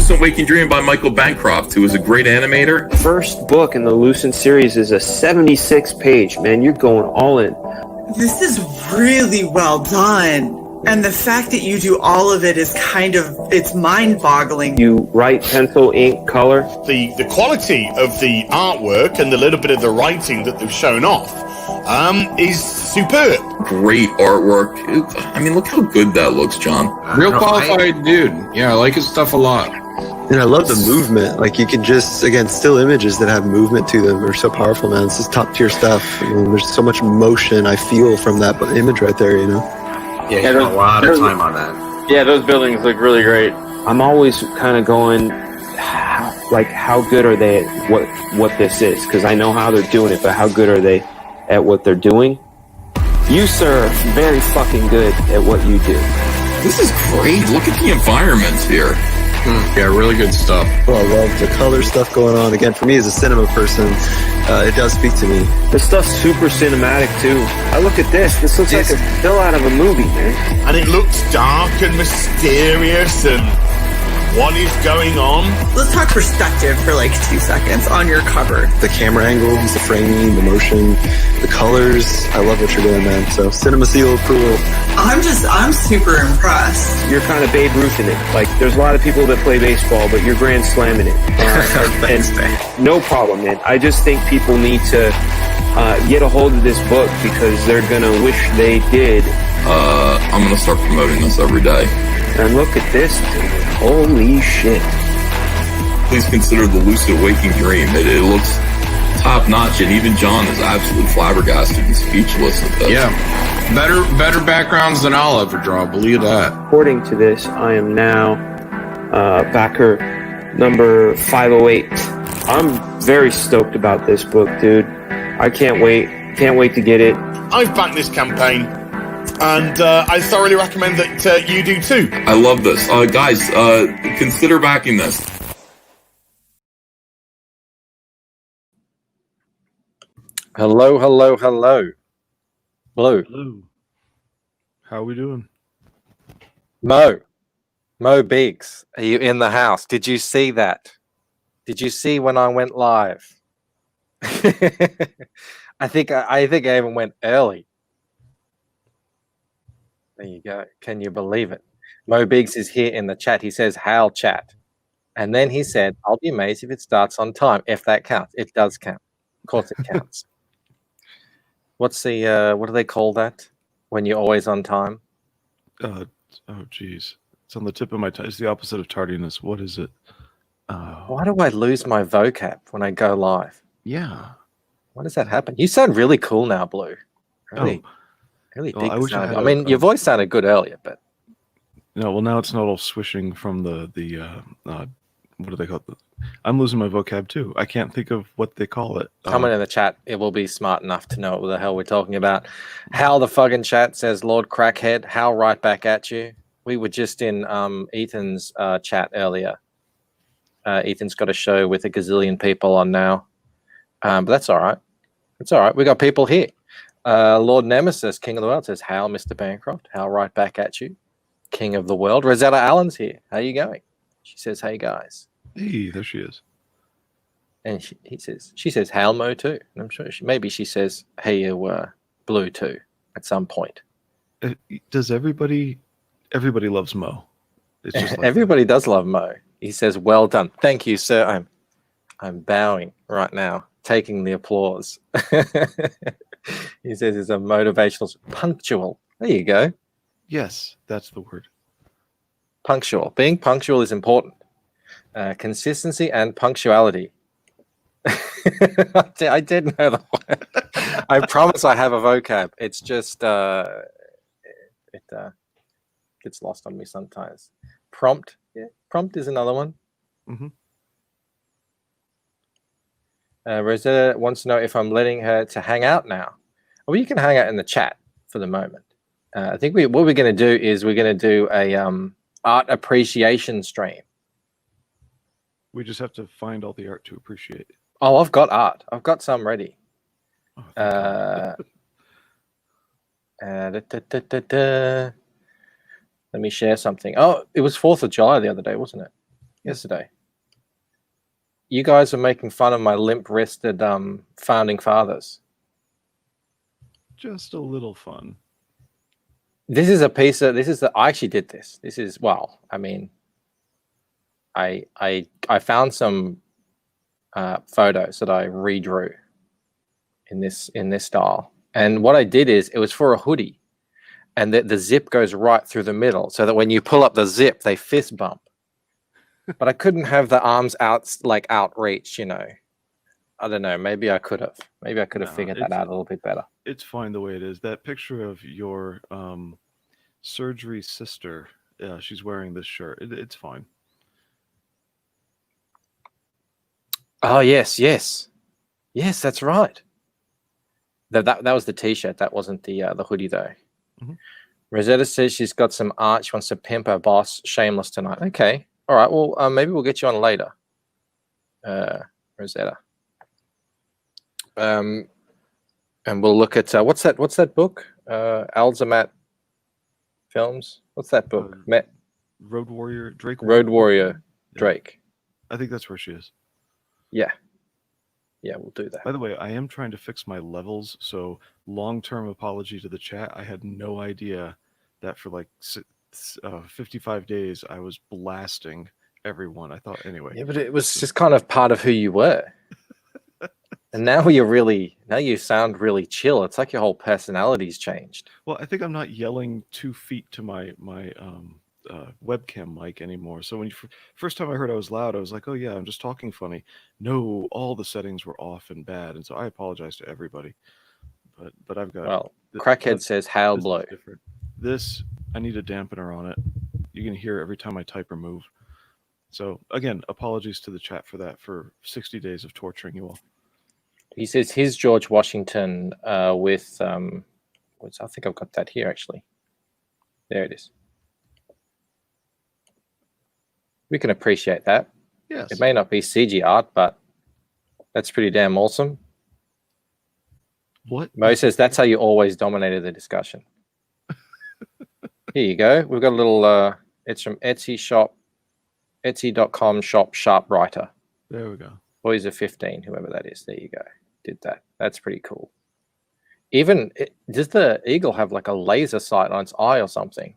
Lucent Waking Dream by Michael Bancroft, who is a great animator. First book in the Lucent series is a 76 page, man. You're going all in. This is really well done. And the fact that you do all of it is it's mind-boggling. You write pencil, ink, color. The quality of the artwork and the little bit of the writing that they've shown off is superb. Great artwork. I mean, look how good that looks, John. Real qualified dude. Yeah, I like his stuff a lot. And I love the movement. Like, you can just, again, still images that have movement to them are so powerful, man. This is top tier stuff. I mean, there's so much emotion I feel from that image right there, you know? Yeah, you spent a lot of time on that. Yeah, those buildings look really great. I'm always kind of going, how good are they at what this is? Because I know how they're doing it, but how good are they at what they're doing? You, sir, are very fucking good at what you do. This is great. Look at the environments here. Yeah, really good stuff. Well, I love the color stuff going on. Again, for me as a cinema person, it does speak to me. This stuff's super cinematic, too. I look at this. This looks like a still out of a movie, man. And it looks dark and mysterious and what is going on? Let's talk perspective for like 2 seconds on your cover. The camera angles, the framing, the motion, the colors. I love what you're doing, man. So cinema seal approval. I'm super impressed. You're kind of Babe Ruth in it. Like, there's a lot of people that play baseball, but you're grand slamming it. And no problem, man. I just think people need to get a hold of this book because they're going to wish they did. I'm going to start promoting this every day. And look at this, dude. Holy shit. Please consider the Lucid Waking Dream. It looks top-notch, and even John is absolutely flabbergasted and speechless at this. Yeah. Better backgrounds than I'll ever draw, believe that. According to this, I am now backer number 508. I'm very stoked about this book, dude. I can't wait. Can't wait to get it. I've backed this campaign, and I thoroughly recommend that you do too. I love this. Guys, consider backing this. Hello. Blue. Hello. How are we doing? Mo Biggs, are you in the house? Did you see that? Did you see when I went live? I think I even went early. There you go. Can you believe it? Mo Biggs is here in the chat. He says, "How chat?" And then he said, "I'll be amazed if it starts on time." If that counts, it does count. Of course, it counts. What's the what do they call that when you're always on time? Oh, geez. It's on the tip of my tongue. It's the opposite of tardiness. What is it? Why do I lose my vocab when I go live? Yeah. Why does that happen? You sound really cool now, Blue. Really, really well, big. I mean, your voice sounded good earlier, but no. Well, now it's not all swishing from the what do they call it? I'm losing my vocab too. I can't think of what they call it. Someone in the chat, it will be smart enough to know what the hell we're talking about. Hal the fucking chat says, "Lord Crackhead." Hal, right back at you. We were just in Ethan's chat earlier. Ethan's got a show with a gazillion people on now, but that's all right. It's all right. We got people here. Lord Nemesis, King of the World, says, "Hal, Mr. Bancroft." Hal, right back at you. King of the World. Rosetta Allen's here. How you going? She says, "Hey guys." Hey, there she is. And she says, "Hal Mo too." And I'm sure maybe she says, "Hey, you Blue too," at some point. Does everybody loves Mo? It's just like everybody does love Mo. He says, "Well done, thank you, sir." I'm bowing right now, taking the applause. He says it's a motivational, punctual. There you go. Yes, that's the word. Punctual. Being punctual is important. Consistency and punctuality. I did know the word. I promise I have a vocab. It's just it gets lost on me sometimes. Prompt. Yeah, prompt is another one. Mm-hmm. Rosetta wants to know if I'm letting her to hang out now. Well, you can hang out in the chat for the moment. I think what we're going to do is we're going to do a art appreciation stream. We just have to find all the art to appreciate. Oh, I've got art. I've got some ready. Oh, Let me share something. Oh, it was 4th of July the other day, wasn't it? yesterday. You guys were making fun of my limp-wristed founding fathers. Just a little fun. This is a piece of I actually did this. This is I mean, I found some photos that I redrew in this style, and what I did is it was for a hoodie, and the zip goes right through the middle, so that when you pull up the zip, they fist bump. But I couldn't have the arms outreach, you know. I don't know. Maybe I could have. Maybe I could have figured that out a little bit better. It's fine the way it is. That picture of your surgery sister, she's wearing this shirt. It's fine. Oh yes, that's right. That was the T-shirt. That wasn't the hoodie though. Mhm. Rosetta says she's got some art. She wants to pimp her boss shameless tonight. Okay, all right. Well, maybe we'll get you on later, Rosetta. And we'll look at what's that book? Alzamat Films. What's that book? Road Warrior Drake. Road Warrior Drake. I think that's where she is. Yeah, we'll do that. By the way, I am trying to fix my levels, so long-term apology to the chat. I had no idea that for like 55 days I was blasting everyone. I thought anyway. Yeah, but it was just kind of part of who you were. And now you sound really chill. It's like your whole personality's changed. Well, I think I'm not yelling 2 feet to my webcam mic anymore. So when first time I heard I was loud, I was like, oh yeah, I'm just talking funny. No, all the settings were off and bad, and so I apologize to everybody. But I've got Crackhead says hail blow. This I need a dampener on it. You can hear every time I type or move. So again, apologies to the chat for that, for 60 days of torturing you all. He says here's George Washington with I think I've got that here actually. There it is. We can appreciate that. Yes. It may not be CG art, but that's pretty damn awesome. What? Mo says that's how you always dominated the discussion. Here you go. We've got a little it's from Etsy shop, Etsy.com shop sharp writer. There we go. Boys of 15, whoever that is. There you go. Did that. That's pretty cool. Even does the eagle have like a laser sight on its eye or something?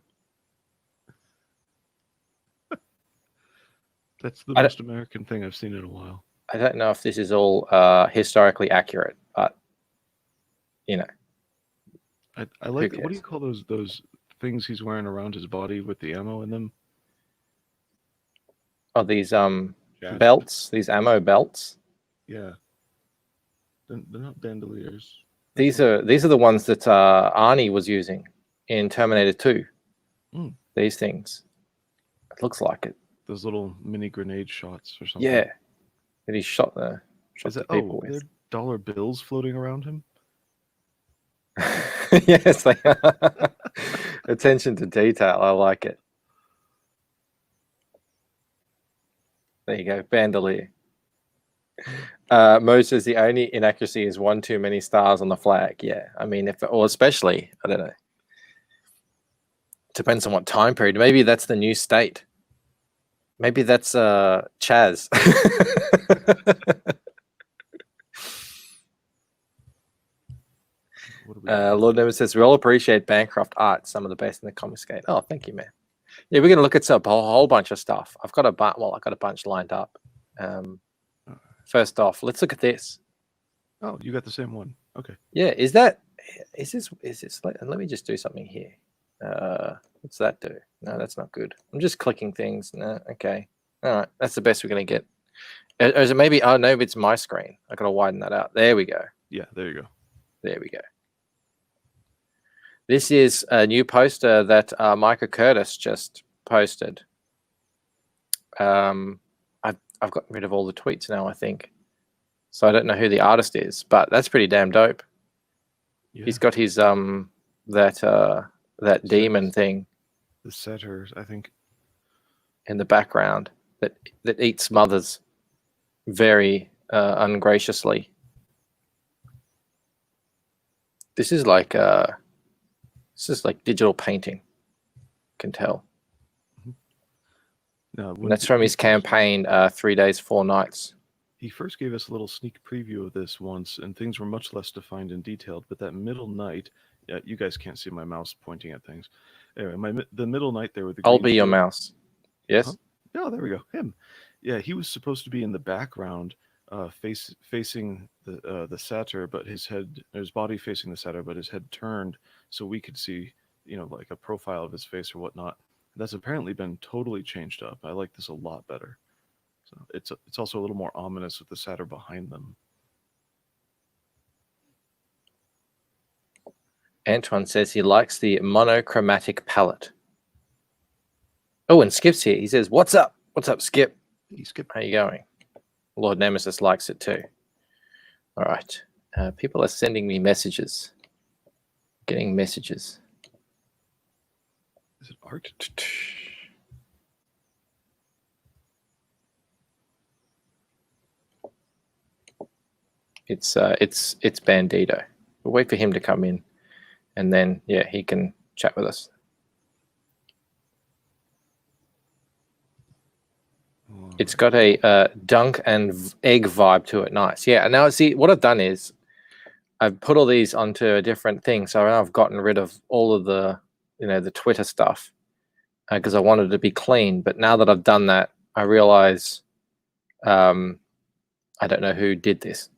That's the most American thing I've seen in a while. I don't know if this is all historically accurate, but you know. I like. What do you call those things he's wearing around his body with the ammo in them? Oh, these belts, these ammo belts. Yeah. They're not bandoliers. These are the ones that Arnie was using in Terminator 2. Mm. These things. It looks like it. Those little mini grenade shots or something. Yeah. That he shot the people with. They're dollar bills floating around him? Yes, they are. Attention to detail. I like it. There you go. Bandolier. Mo says the only inaccuracy is one too many stars on the flag. Yeah. I mean, especially, I don't know. Depends on what time period. Maybe that's the new state. Maybe that's Chaz. Lord Never says we all appreciate Bancroft art. Some of the best in the Comicsgate. Oh, thank you, man. Yeah, we're gonna look at a whole bunch of stuff. I've got a bunch lined up. First off, let's look at this. Oh, you got the same one. Okay. Yeah, is this? Let me just do something here. What's that do? No, that's not good. I'm just clicking things. No, okay. All right, that's the best we're gonna get. Or is it maybe? Oh no, it's my screen. I gotta widen that out. There we go. Yeah, there you go. There we go. This is a new poster that Micah Curtis just posted. I've gotten rid of all the tweets now, I think. So I don't know who the artist is, but that's pretty damn dope. Yeah. He's got his that demon thing. The setters, I think. In the background that eats mothers very ungraciously. This is like digital painting. Can tell. No, And that's from his campaign, 3 Days, 4 Nights. He first gave us a little sneak preview of this once, and things were much less defined and detailed. But that middle night, you guys can't see my mouse pointing at things. Anyway, the middle night there with the. I'll be your mouse. Yes. Huh? Oh, there we go. Him. Yeah, he was supposed to be in the background, facing the satyr, but his body facing the satyr, but his head turned so we could see, like a profile of his face or whatnot. That's apparently been totally changed up. I like this a lot better. So it's also a little more ominous with the satyr behind them. Antoine says he likes the monochromatic palette. Oh, and Skip's here. He says, "What's up? What's up, Skip? Hey, Skip. How you going?" Lord Nemesis likes it too. All right. People are sending me messages. Getting messages. Is it art? It's Bandito. We'll wait for him to come in, and then he can chat with us. It's got a dunk and egg vibe to it. Nice. Yeah. Now, see, what I've done is I've put all these onto a different thing. So I've gotten rid of all of the, the Twitter stuff because I wanted to be clean. But now that I've done that, I realize I don't know who did this.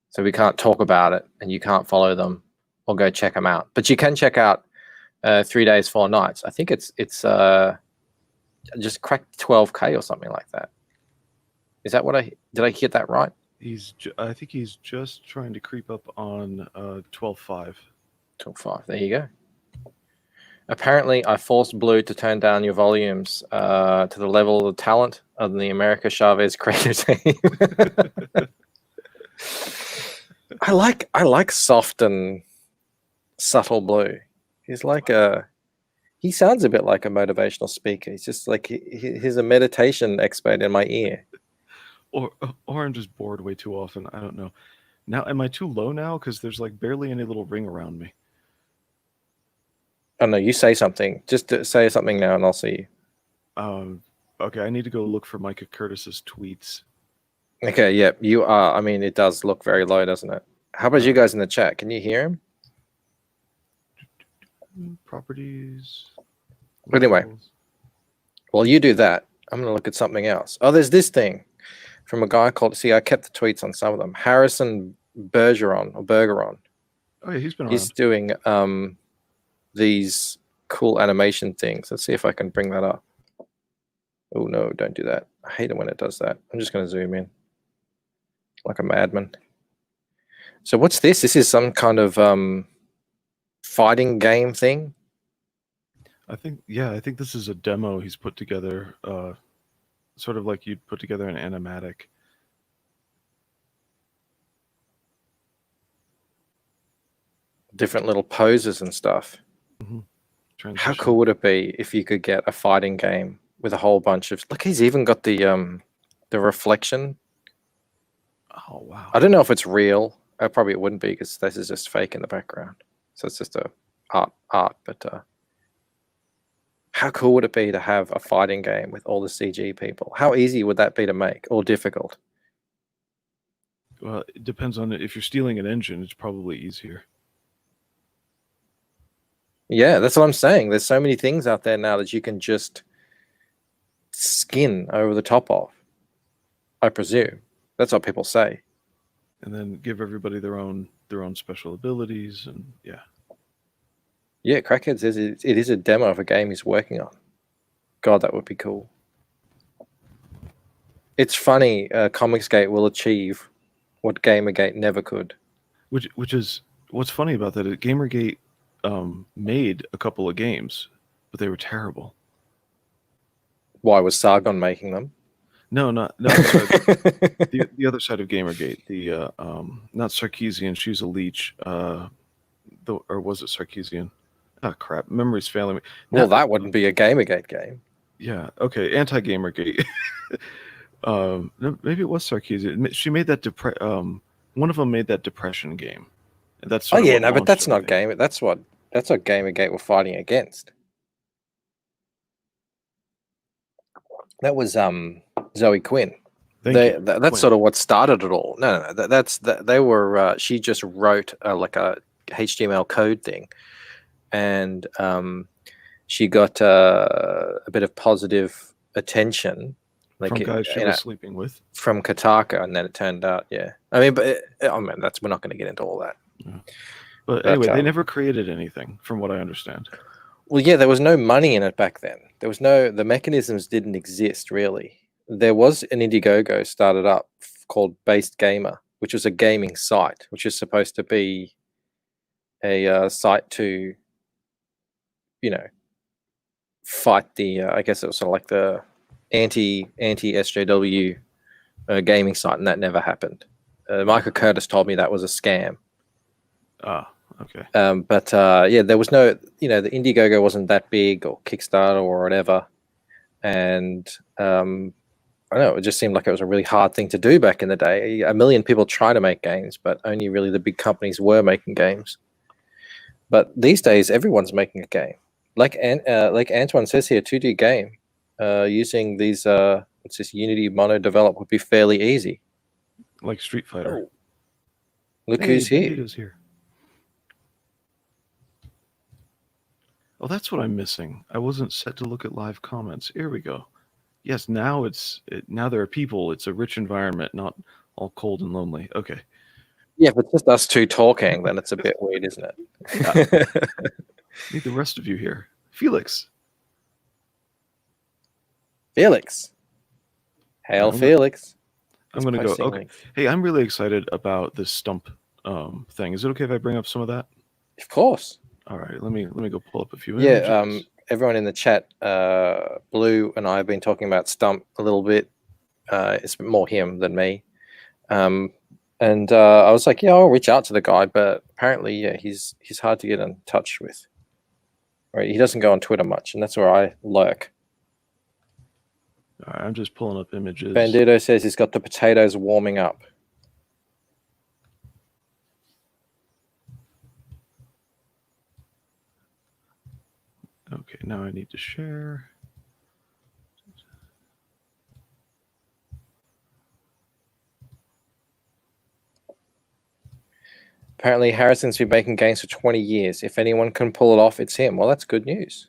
So we can't talk about it, and you can't follow them or go check them out. But you can check out 3 Days, 4 Nights. I think it's just cracked 12K or something like that. Is that did I get that right? I think he's just trying to creep up on 12.5. 12.5. There you go. Apparently, I forced Blue to turn down your volumes to the level of the talent of the America Chavez creative team. I like soft and subtle Blue. He's like he sounds a bit like a motivational speaker. He's just like he's a meditation expert in my ear. Or I'm just bored way too often. I don't know. Now, am I too low now? Because there's like barely any little ring around me. Oh no, you say something. Just say something now, and I'll see you. Okay, I need to go look for Micah Curtis's tweets. Okay, yeah, you are. I mean, it does look very low, doesn't it? How about you guys in the chat? Can you hear him? Properties. But anyway, while you do that, I'm going to look at something else. Oh, there's this thing from a guy called. See, I kept the tweets on some of them. Harrison Bergeron. Oh yeah, he's been around. He's doing these cool animation things. Let's see if I can bring that up. Oh no, don't do that. I hate it when it does that. I'm just going to zoom in like a madman. So what's this? This is some kind of fighting game thing. I think this is a demo he's put together, sort of like you'd put together an animatic. Different little poses and stuff. Mm-hmm. How cool would it be if you could get a fighting game with a whole bunch of... Look, he's even got the reflection. Oh, wow. I don't know if it's real. Probably it wouldn't be because this is just fake in the background. So it's just a art. But how cool would it be to have a fighting game with all the CG people? How easy would that be to make, or difficult? Well, it depends on if you're stealing an engine. It's probably easier. Yeah, that's what I'm saying. There's so many things out there now that you can just skin over the top of. I presume that's what people say. And then give everybody their own special abilities, and yeah. Yeah, Crackhead says it is a demo of a game he's working on. God, that would be cool. It's funny. Comicsgate will achieve what Gamergate never could. Which is what's funny about that. Gamergate made a couple of games, but they were terrible. Why was Sargon making them? No. The other side of Gamergate, the not Sarkeesian. She's a leech. Or was it Sarkeesian? Oh crap! Memory's failing me. Well, that wouldn't be a Gamergate game. Yeah. Okay. Anti-Gamergate. Maybe it was Sarkeesian. She made that one of them made that depression game. And that's but that's not game. That's what Gamergate were fighting against. That was Zoe Quinn. Thank you. That's Quinn. sort of what started it all. No, they were. She just wrote like a HTML code thing, and she got a bit of positive attention, like from guys she was sleeping with, from Kotaku, and then it turned out, yeah. I mean, but we're not going to get into all that. Yeah. But anyway, they never created anything, from what I understand. Well, yeah, there was no money in it back then. The mechanisms didn't exist really. There was an Indiegogo started up called Based Gamer, which was a gaming site, which is supposed to be a site to, fight the. I guess it was sort of like the anti SJW gaming site, and that never happened. Michael Curtis told me that was a scam. Ah. Okay. But there was no, the Indiegogo wasn't that big, or Kickstarter or whatever, and I don't know. It just seemed like it was a really hard thing to do back in the day. A million people try to make games, but only really the big companies were making games. But these days, everyone's making a game. Like Antoine says here, 2D game using these what's this Unity Mono Develop would be fairly easy. Like Street Fighter. Oh. Look who's here. Oh, that's what I'm missing. I wasn't set to look at live comments. Here we go. Yes, now now there are people. It's a rich environment, not all cold and lonely. Okay. Yeah, if it's just us two talking, then it's a bit weird, isn't it? Yeah. Need the rest of you here. Felix. Hail, Felix. I'm going to go. Okay. Links. Hey, I'm really excited about this stump thing. Is it okay if I bring up some of that? Of course. All right, let me go pull up a few images. Yeah, everyone in the chat, Blue and I have been talking about Stump a little bit. It's more him than me. And I was like, yeah, I'll reach out to the guy, but apparently, yeah, he's hard to get in touch with. Right, he doesn't go on Twitter much, and that's where I lurk. All right, I'm just pulling up images. Bandito says he's got the potatoes warming up. Okay, now I need to share. Apparently, Harrison's been making games for 20 years. If anyone can pull it off, it's him. Well, that's good news.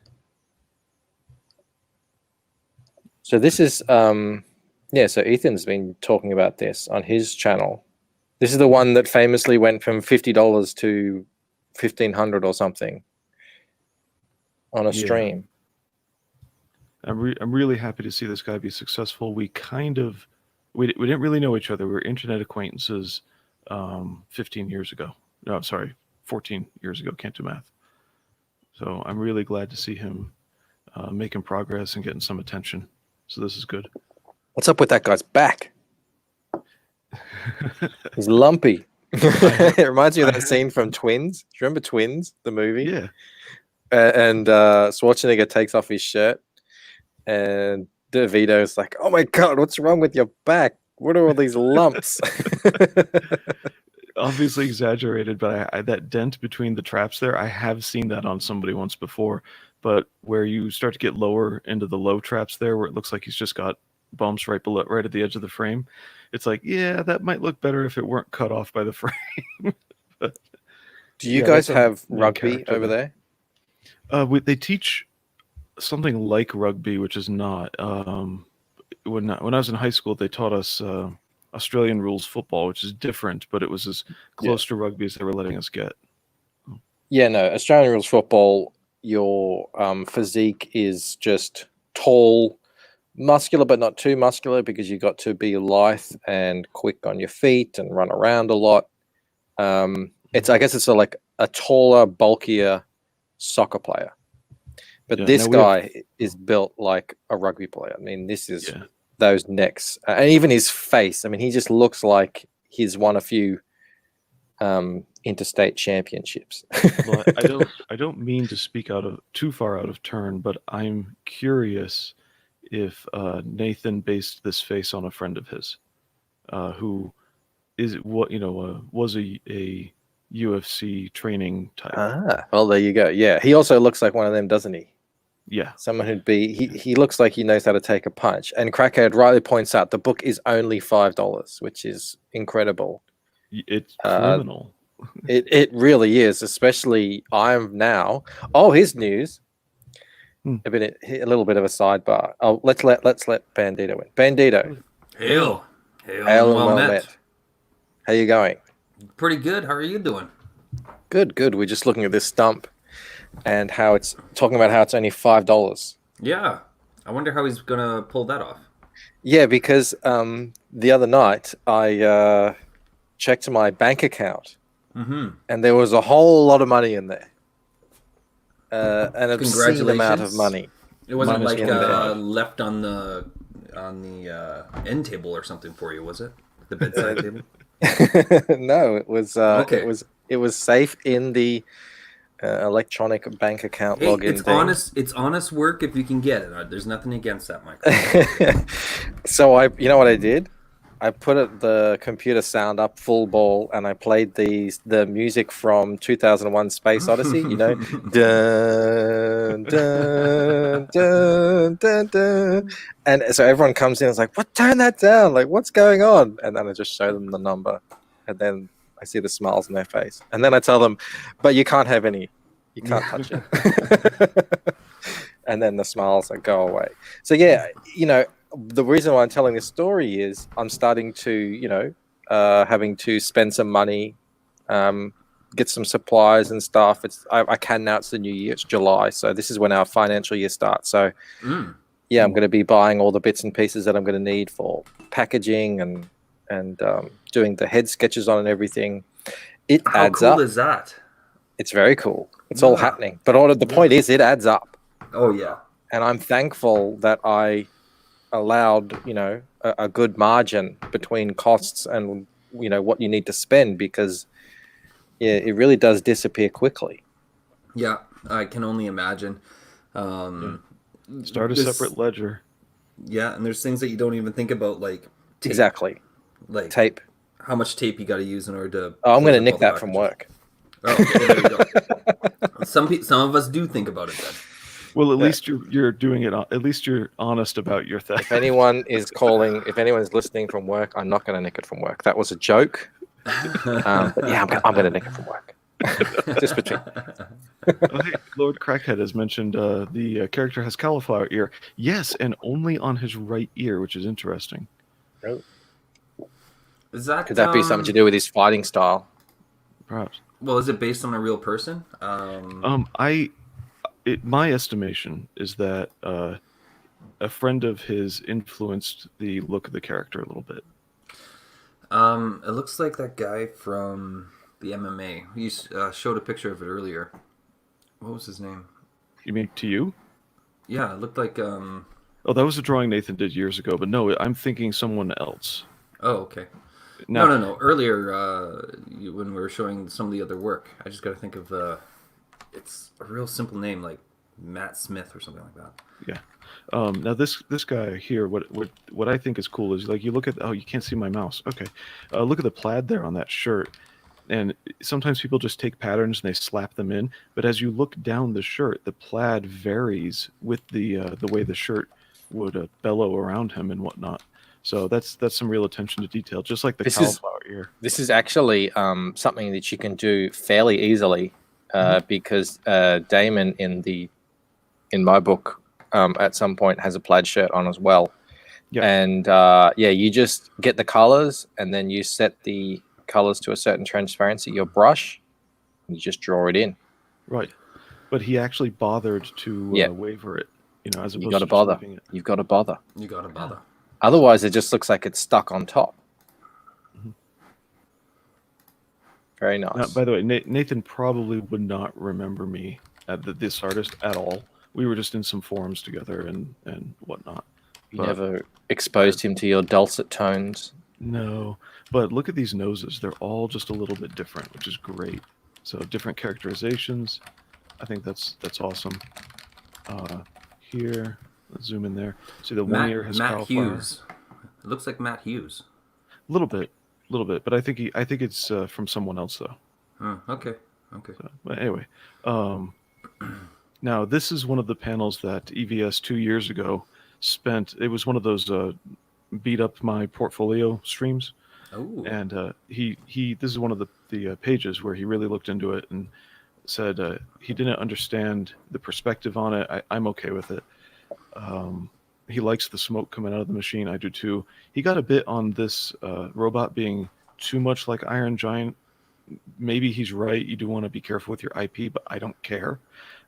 So this is, so Ethan's been talking about this on his channel. This is the one that famously went from $50 to $1,500 or something on a stream. I'm really happy to see this guy be successful. We didn't really know each other. We were internet acquaintances 15 years ago. No, sorry, 14 years ago. Can't do math. So I'm really glad to see him making progress and getting some attention. So this is good. What's up with that guy's back? He's lumpy. It reminds me of that scene from Twins. Do you remember Twins, the movie? Yeah. And Schwarzenegger takes off his shirt, and DeVito's like, "Oh my God, what's wrong with your back? What are all these lumps?" Obviously exaggerated, but that dent between the traps there, I have seen that on somebody once before. But where you start to get lower into the low traps there, where it looks like he's just got bumps right at the edge of the frame, it's like, yeah, that might look better if it weren't cut off by the frame. But, do you guys have rugby over there? They teach something like rugby, which is not. When I was in high school, they taught us Australian rules football, which is different, but it was as close to rugby as they were letting us get. Yeah, no, Australian rules football, your physique is just tall, muscular, but not too muscular, because you got to be lithe and quick on your feet and run around a lot. I guess it's like a taller, bulkier soccer player. But this guy is built like a rugby player. I mean, this is those necks, and even his face. I mean, he just looks like he's won a few interstate championships. Well, I don't mean to speak too far out of turn, but I'm curious if Nathan based this face on a friend of his, who was a UFC training type. Well, there you go. Yeah, he also looks like one of them, doesn't he? Yeah. Someone who'd be he looks like he knows how to take a punch. And Crackhead rightly points out the book is only $5, which is incredible. It's criminal. It really is, especially I'm now. Oh, here's news. A little bit of a sidebar. Oh, let's let Bandito in. Bandito. Hail Hail and and well met. How you going? Pretty good. How are you doing? Good. We're just looking at this stump and how it's talking about how it's only $5. Yeah. I wonder how he's gonna pull that off. Yeah, because the other night I checked my bank account and there was a whole lot of money in there. An obscene amount of money. It wasn't like left on the end table or something for you, was it? The bedside table? No, it was Okay. it was safe in the electronic bank account Hey, login it's thing. It's honest work if you can get it. There's nothing against that, Michael. So you know what I did? I put the computer sound up full ball, and I played the music from 2001: Space Odyssey. You know, dun, dun, dun, dun, dun. And so everyone comes in and is like, "What? Turn that down! Like, what's going on?" And then I just show them the number, and then I see the smiles on their face, and then I tell them, "But you can't have any. You can't touch it." And then the smiles go away. So yeah, you know. The reason why I'm telling this story is I'm starting to, having to spend some money, get some supplies and stuff. I can now. It's the new year. It's July, so this is when our financial year starts. So, yeah, I'm going to be buying all the bits and pieces that I'm going to need for packaging and doing the head sketches on and everything. It adds up. How cool is that? It's very cool. It's all happening. But the point is, it adds up. Oh yeah. And I'm thankful that I allowed a good margin between costs and what you need to spend, because it really does disappear quickly. Yeah, I can only imagine. Start a separate ledger. Yeah, and there's things that you don't even think about, like tape. Exactly, like tape. How much tape you got to use in order to? Oh, I'm going to nick that from work. Oh, okay, there you go. Some of us do think about it then. Well, at least you're doing it. At least you're honest about your theft. If anyone is listening from work, I'm not going to nick it from work. That was a joke. But yeah, I'm going to nick it from work. Just between. Lord Crackhead has mentioned the character has cauliflower ear. Yes, and only on his right ear, which is interesting. Oh. Is that could that be something to do with his fighting style? Perhaps. Well, is it based on a real person? My estimation is that a friend of his influenced the look of the character a little bit. It looks like that guy from the MMA. He showed a picture of it earlier. What was his name? You mean to you? Yeah, it looked like... Oh, that was a drawing Nathan did years ago, but no, I'm thinking someone else. Oh, okay. No. Earlier, when we were showing some of the other work, I just got to think of... it's a real simple name, like Matt Smith or something like that. Yeah. Now this guy here, what I think is cool is, like, you look at... Oh, you can't see my mouse. Okay. Look at the plaid there on that shirt. And sometimes people just take patterns and they slap them in. But as you look down the shirt, the plaid varies with the way the shirt would bellow around him and whatnot. So that's some real attention to detail, just like the cauliflower ear. This is actually something that you can do fairly easily because Damon in my book at some point has a plaid shirt on as well. Yeah. And you just get the colors and then you set the colors to a certain transparency, your brush, and you just draw it in. Right. But he actually bothered to waver it, as opposed to bother. You've got to bother. You got to bother. Otherwise, it just looks like it's stuck on top. Mm-hmm. Very nice. Now, by the way, Nathan probably would not remember me, this artist, at all. We were just in some forums together and whatnot. You never exposed him to your dulcet tones? No. But look at these noses. They're all just a little bit different, which is great. So different characterizations. I think that's awesome. Here, let's zoom in there. See, the one ear has Matt Hughes. It looks like Matt Hughes. A little bit. But I think it's from someone else though. Oh, okay. So, but anyway, Now, this is one of the panels that EVS 2 years ago spent. It was one of those beat up my portfolio streams. Oh. And this is one of the pages where he really looked into it and said he didn't understand the perspective on it. I'm okay with it. He likes the smoke coming out of the machine. I do too. He got a bit on this robot being too much like Iron Giant. Maybe he's right. You do want to be careful with your IP, but I don't care.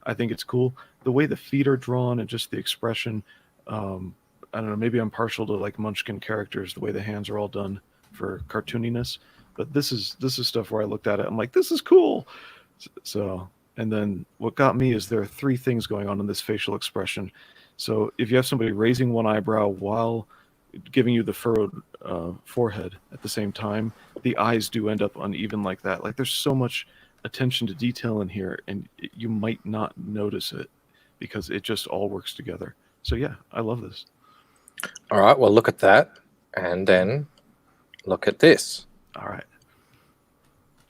I think it's cool. The way the feet are drawn and just the expression. I don't know. Maybe I'm partial to like Munchkin characters, the way the hands are all done for cartooniness. But this is stuff where I looked at it. I'm like, this is cool. So, and then what got me is there are three things going on in this facial expression. So if you have somebody raising one eyebrow while giving you the furrowed forehead at the same time, the eyes do end up uneven like that. Like there's so much attention to detail in here, and you might not notice it because it just all works together. So yeah, I love this. All right, well, look at that, and then look at this. All right.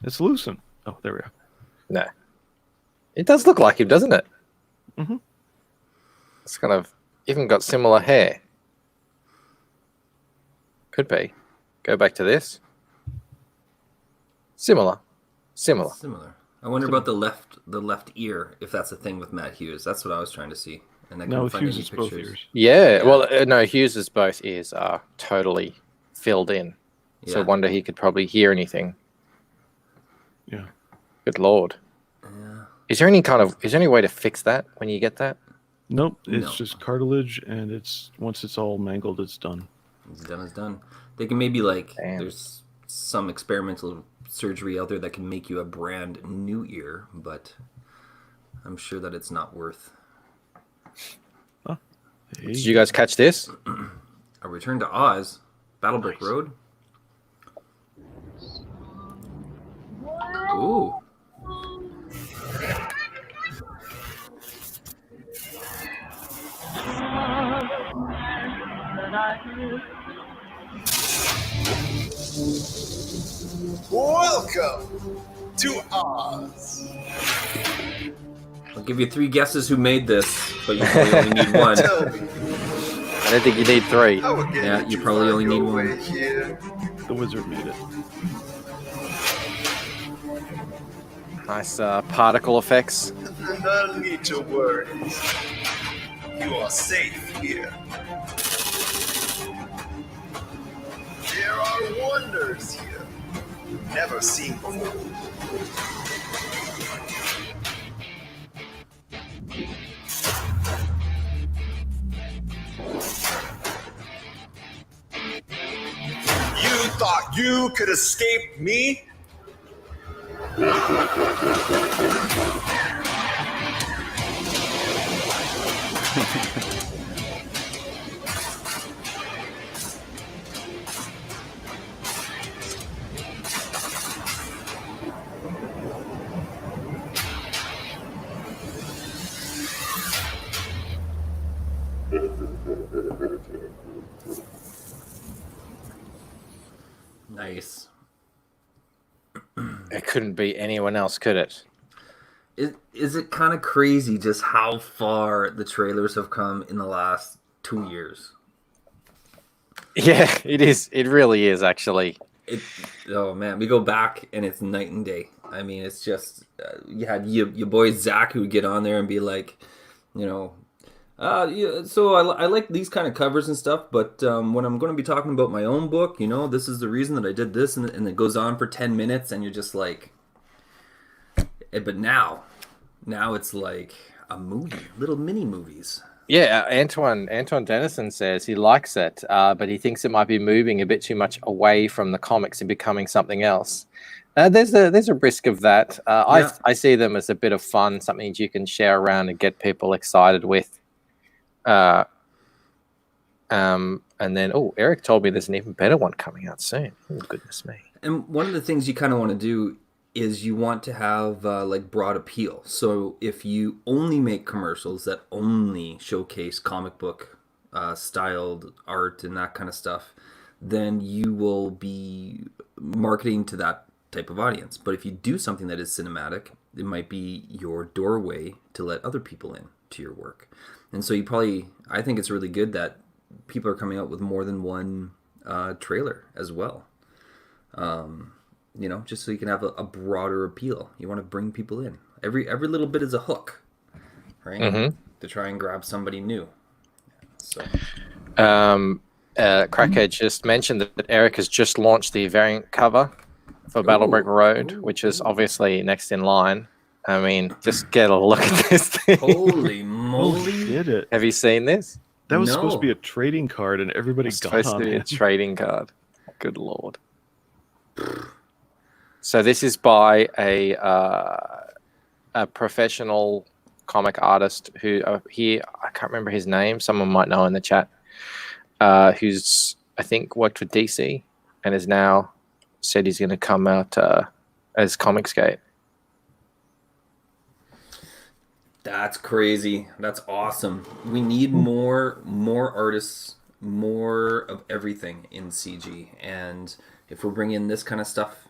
It's Lucent. Oh, there we are. No. It does look like him, doesn't it? Mm-hmm. It's kind of even got similar hair. Could be. Go back to this. Similar. I wonder about the left ear, if that's a thing with Matt Hughes. That's what I was trying to see. And I couldn't find Hughes any is both pictures. ears. Yeah, well, no, Hughes's both ears are totally filled in. Yeah. So I wonder he could probably hear anything. Yeah. Good Lord. Yeah. Is there any way to fix that when you get that? Nope, it's just cartilage, and once it's all mangled, it's done. It's done. They can maybe Damn. there's some experimental surgery out there that can make you a brand new ear, but I'm sure that it's not worth. Hey. Did you guys catch this? A Return to Oz, Battlebrick Road. Ooh. Welcome to Oz. I'll give you 3 guesses who made this, but you probably only need one. I don't think you need 3. Yeah, you probably only need one. The wizard made it. Nice particle effects. No need to worry. You are safe here. There are wonders here never seen before. You thought you could escape me? Nice. It couldn't be anyone else, could it? Is it kind of crazy just how far the trailers have come in the last 2 years? Yeah, it is. It really is, actually. Oh man, we go back and it's night and day. I mean, it's just you had your boy Zach who would get on there and be like, yeah, so I like these kind of covers and stuff, but when I'm going to be talking about my own book, this is the reason that I did this, and it goes on for 10 minutes, and you're just like, but now it's like a movie, little mini movies. Yeah, Antoine Dennison says he likes it, but he thinks it might be moving a bit too much away from the comics and becoming something else. There's a risk of that. Yeah. I see them as a bit of fun, something you can share around and get people excited with. And then, Eric told me there's an even better one coming out soon. Oh, goodness me. And one of the things you kind of want to do is you want to have broad appeal. So if you only make commercials that only showcase comic book styled art and that kind of stuff, then you will be marketing to that type of audience. But if you do something that is cinematic it might be your doorway to let other people in to your work. And so I think it's really good that people are coming out with more than one trailer as well. Just so you can have a broader appeal. You want to bring people in. Every little bit is a hook, right? Mm-hmm. To try and grab somebody new. So, Crackhead just mentioned that Eric has just launched the variant cover for Battlebrick Road, which is obviously next in line. I mean, just get a look at this thing. Holy Oh, moly! he did it. Have you seen this? That was supposed to be a trading card, and everybody It's got supposed on to be a it. trading card. Good lord. So this is by a professional comic artist who here, I can't remember his name. Someone might know in the chat. Who's I think worked for DC and is now said he's going to come out as Comicsgate. That's crazy. That's awesome. We need more artists, more of everything in CG. And if we're bringing this kind of stuff,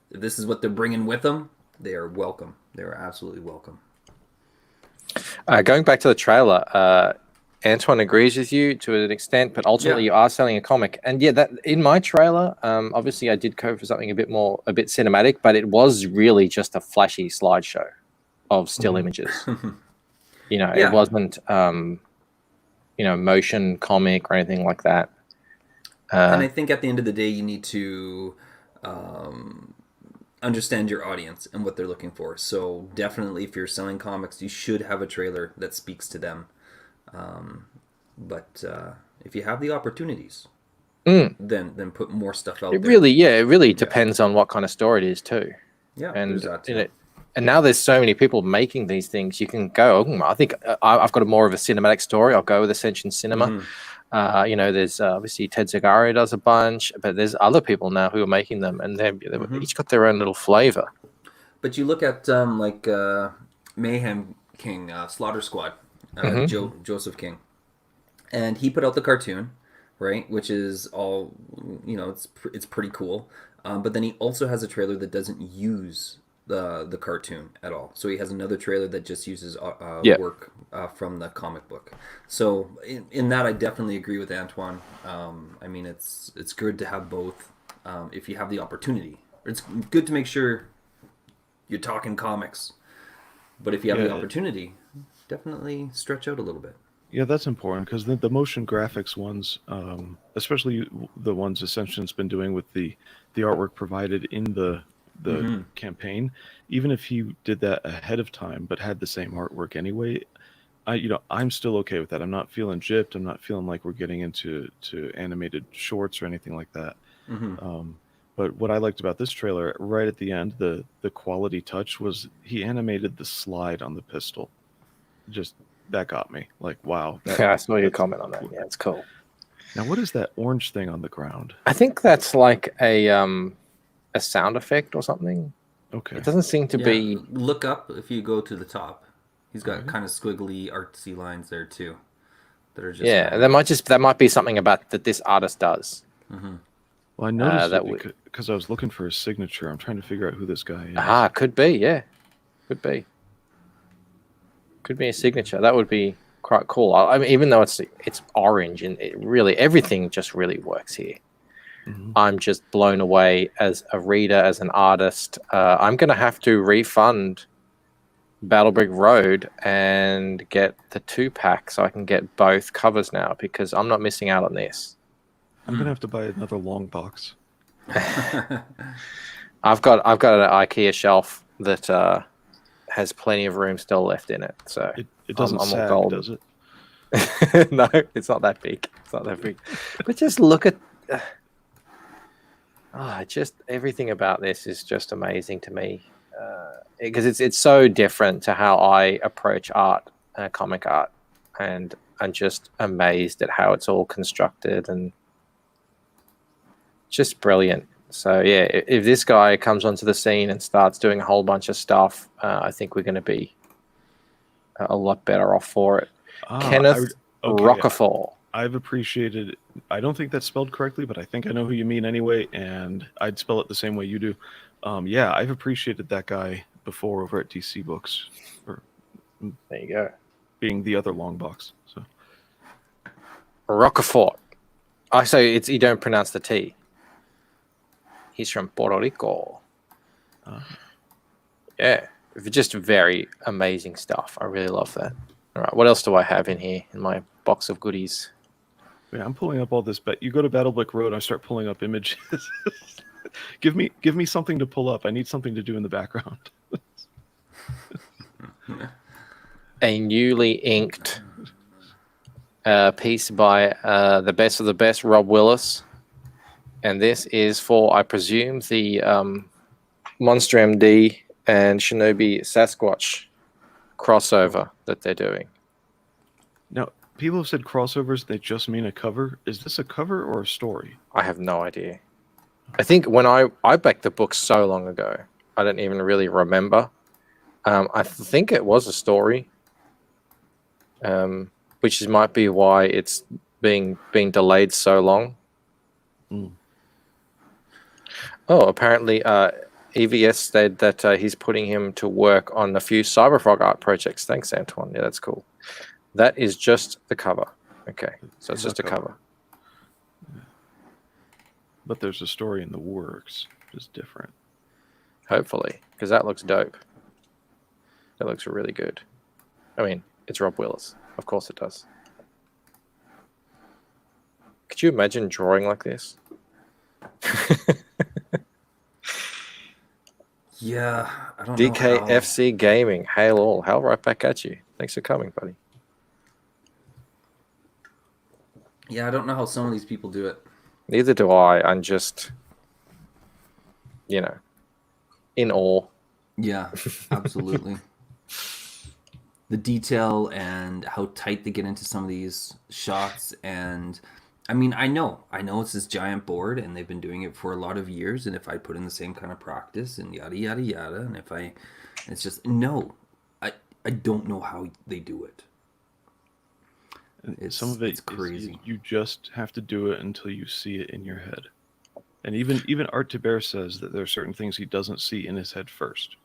if this is what they're bringing with them, they are welcome. They are absolutely welcome. Going back to the trailer, Antoine agrees with you to an extent, but ultimately you are selling a comic. And yeah, that in my trailer, obviously I did go for something a bit cinematic, but it was really just a flashy slideshow of still images. It wasn't motion comic or anything like that. And I think at the end of the day, you need to understand your audience and what they're looking for. So definitely, if you're selling comics, you should have a trailer that speaks to them. But if you have the opportunities, then put more stuff out there. It really depends on what kind of story it is too. Yeah, and there's that too. And now there's so many people making these things. You can go. I think I've got more of a cinematic story. I'll go with Ascension Cinema. There's obviously Ted Zagaria does a bunch, but there's other people now who are making them, and they've each got their own little flavor. But you look at Mayhem King, Slaughter Squad, Joseph King, and he put out the cartoon, right? Which is all it's pretty cool. But then he also has a trailer that doesn't use the cartoon at all. So he has another trailer that just uses work from the comic book. So in that, I definitely agree with Antoine. I mean, it's good to have both if you have the opportunity. It's good to make sure you're talking comics, but if you have the opportunity, definitely stretch out a little bit. Yeah, that's important because the motion graphics ones, especially the ones Ascension's been doing with the artwork provided in the campaign, even if he did that ahead of time but had the same artwork anyway, I'm still okay with that. I'm not feeling gypped. I'm not feeling like we're getting into animated shorts or anything like that. But what I liked about this trailer, right at the end, the quality touch was he animated the slide on the pistol. Just that got me. Like, wow. I saw your comment on that. Yeah, it's cool. Now, what is that orange thing on the ground? I think that's like a sound effect or something. Okay. It doesn't seem to be. Look up if you go to the top. He's got kind of squiggly, artsy lines there too. That are just that might be something about that this artist does. Well, I noticed that because I was looking for his signature. I'm trying to figure out who this guy is. Could be, yeah, could be a signature. That would be quite cool. I mean, even though it's orange and everything just really works here. I'm just blown away as a reader, as an artist. I'm going to have to refund Battlebrick Road and get the 2-pack so I can get both covers now because I'm not missing out on this. I'm going to have to buy another long box. I've got an IKEA shelf that has plenty of room still left in it. So it doesn't I'm sag, all does it? No, it's not that big. It's not that big. But just look at. Just everything about this is just amazing to me because it's so different to how I approach art, comic art, and I'm just amazed at how it's all constructed and just brilliant. So yeah, if this guy comes onto the scene and starts doing a whole bunch of stuff, I think we're going to be a lot better off for it. Kenneth Rockefeller. I've appreciated. I don't think that's spelled correctly, but I think I know who you mean anyway, and I'd spell it the same way you do. I've appreciated that guy before over at DC Books, or There you go. being the other long box. So Roquefort. I say it's you don't pronounce the T. He's from Puerto Rico. Yeah, just very amazing stuff. I really love that. All right, what else do I have in here in my box of goodies? yeah, I'm pulling up all this. But you go to Battleblick Road, I start pulling up images. give me something to pull up. I need something to do in the background. A newly inked piece by the best of the best, Rob Willis. And this is for, I presume, the Monster MD and Shinobi Sasquatch crossover that they're doing. Now, people have said crossovers, they just mean a cover. Is this a cover or a story? I have no idea. I think when I backed the book so long ago, I don't even really remember. I think it was a story, which might be why it's being delayed so long. Oh, apparently EVS said that he's putting him to work on a few Cyberfrog art projects. Thanks, Antoine. Yeah, that's cool. That is just the cover. Okay, so it's just a cover. But there's a story in the works, which is different. Hopefully, because that looks dope. That looks really good. I mean, it's Rob Willis. Of course it does. Could you imagine drawing like this? Yeah, I don't know. DKFC Gaming. Hail all. Hail right back at you. Thanks for coming, buddy. Yeah, I don't know how some of these people do it. Neither do I. I'm just, in awe. Yeah, absolutely. The detail and how tight they get into some of these shots. And I mean, I know it's this giant board and they've been doing it for a lot of years. And if I put in the same kind of practice and yada, yada, yada, and it's just, no, I don't know how they do it. Some of it's crazy. You just have to do it until you see it in your head. And even Art Bear says that there are certain things he doesn't see in his head first.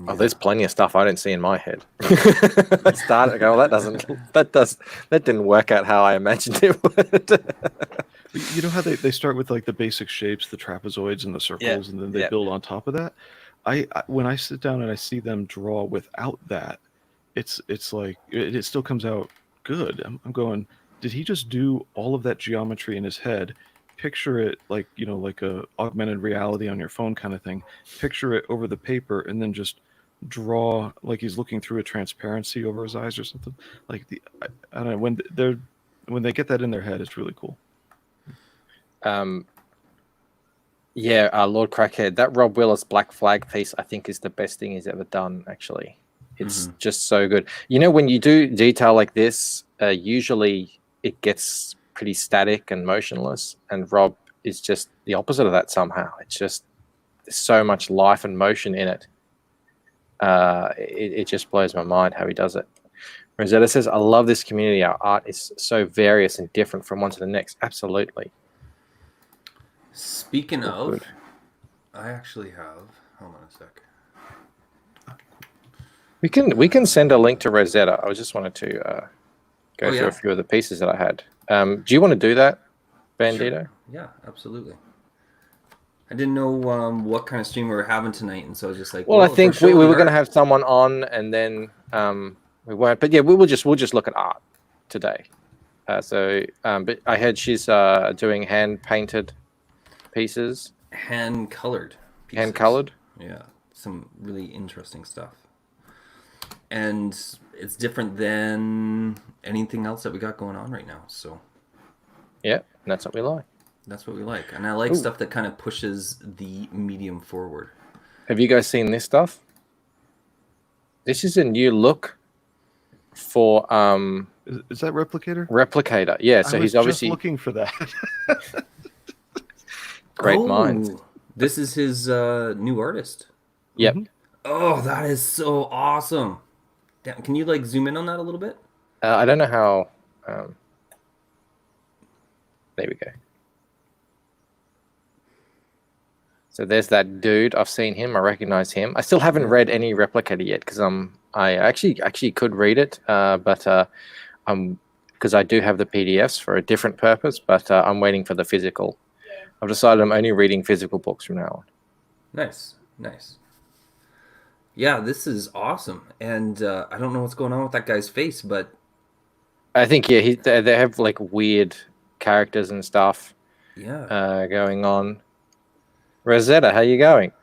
Oh, there's plenty of stuff I didn't see in my head. I started to go, well, that didn't work out how I imagined it would. You know how they start with like the basic shapes, the trapezoids and the circles, and then they build on top of that. I when I sit down and I see them draw without that, it's like it still comes out good. I'm going, did he just do all of that geometry in his head? Picture it like a augmented reality on your phone kind of thing. Picture it over the paper and then just draw like he's looking through a transparency over his eyes or something. Like I don't know, when they get that in their head, it's really cool. Lord Crackhead, that Rob Willis Black Flag piece I think is the best thing he's ever done. Actually, it's just so good. When you do detail like this, usually it gets pretty static and motionless, and Rob is just the opposite of that somehow. It's just there's so much life and motion in it. It just blows my mind how he does it. Rosetta says, I love this community. Our art is so various and different from one to the next. Absolutely. Speaking of, I actually have, hold on a sec. We can send a link to Rosetta. I just wanted to go through a few of the pieces that I had. Do you want to do that, Bandito? Sure. Yeah, absolutely. I didn't know what kind of stream we were having tonight, and so I was just like, well I think we were going to have someone on, and then we weren't. But yeah, we'll just look at art today. But I heard she's doing hand painted pieces, hand colored pieces. Hand colored. Yeah, some really interesting stuff. And it's different than anything else that we got going on right now. So, yeah, that's what we like. That's what we like. And I like stuff that kind of pushes the medium forward. Have you guys seen this stuff? This is a new look for... Is that Replicator? Replicator, yeah. So he's obviously... just looking for that. Great minds. This is his new artist. Yep. Mm-hmm. Oh, that is so awesome. Damn, can you like zoom in on that a little bit? I don't know how... there we go. So there's that dude. I've seen him. I recognize him. I still haven't read any Replicator yet because I actually could read it, but because I do have the PDFs for a different purpose, but I'm waiting for the physical. I've decided I'm only reading physical books from now on. Nice. Yeah, this is awesome, and I don't know what's going on with that guy's face, but I think they have like weird characters and stuff. Yeah. Going on. Rosetta, how you going?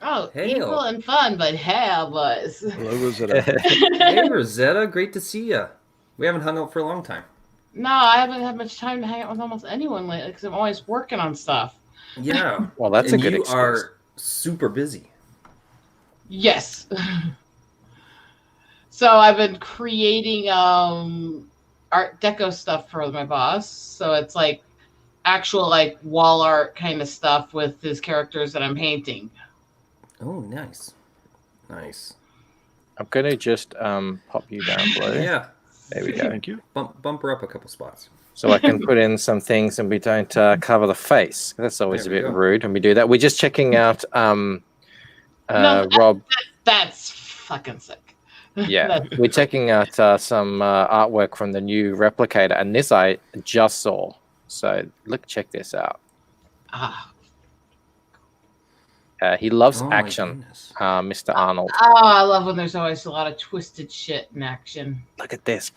Oh, Hail. evil and fun, but hell, buzz. Hello, Rosetta. Hey, Rosetta, great to see you. We haven't hung out for a long time. No, I haven't had much time to hang out with almost anyone lately because I'm always working on stuff. Yeah. Well, that's and a good you excuse. are super busy. Yes. So I've been creating Art Deco stuff for my boss. So it's like actual like wall art kind of stuff with his characters that I'm painting. Oh, nice. I'm gonna just pop you down, Blue. Yeah. There we go. Thank you. Bump her up a couple spots. So I can put in some things and we don't cover the face. That's always There a we bit go. rude when we do that. We're just checking out Rob. That's fucking sick. Yeah, we're checking out some artwork from the new Replicator, and this I just saw. So check this out. He loves Oh my action, Mr. Arnold. Oh, I love when there's always a lot of twisted shit in action. Look at this.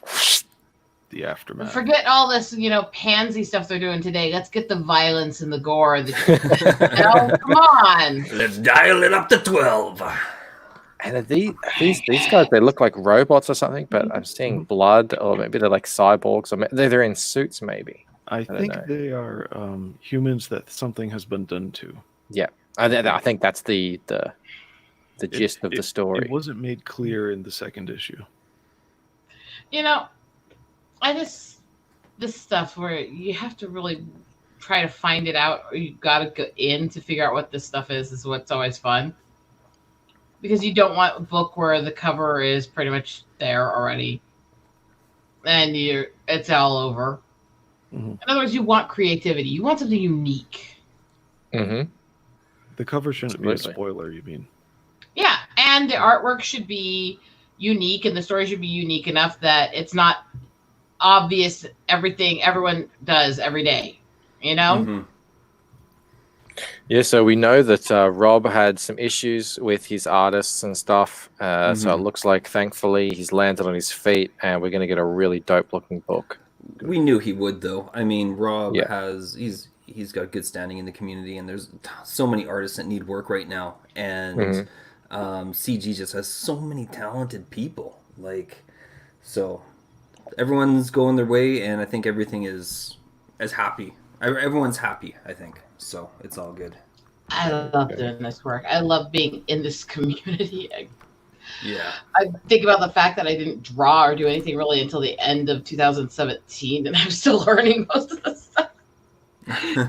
The aftermath. Forget all this, pansy stuff they're doing today. Let's get the violence and the gore. Come on. Let's dial it up to 12. And these guys, they look like robots or something, but I'm seeing blood, or maybe they're like cyborgs, or they're in suits, maybe. I don't think know. they are humans that something has been done to. Yeah, I think that's the gist of the story. It wasn't made clear in the second issue. This stuff where you have to really try to find it out, or you got to go in to figure out what this stuff is what's always fun. Because you don't want a book where the cover is pretty much there already, and it's all over. Mm-hmm. In other words, you want creativity. You want something unique. Mm-hmm. The cover shouldn't be Absolutely. a spoiler, you mean? Yeah, and the artwork should be unique, and the story should be unique enough that it's not obvious everything everyone does every day. Mm-hmm. Yeah, so we know that Rob had some issues with his artists and stuff. So it looks like, thankfully, he's landed on his feet, and we're going to get a really dope-looking book. We knew he would, though. I mean, Rob Yeah. he's got good standing in the community, and there's so many artists that need work right now, and CG just has so many talented people. So everyone's going their way, and I think everything is as happy. Everyone's happy, I think. So it's all good. I love doing this work. I love being in this community. Yeah. I think about the fact that I didn't draw or do anything really until the end of 2017, and I'm still learning most of this stuff.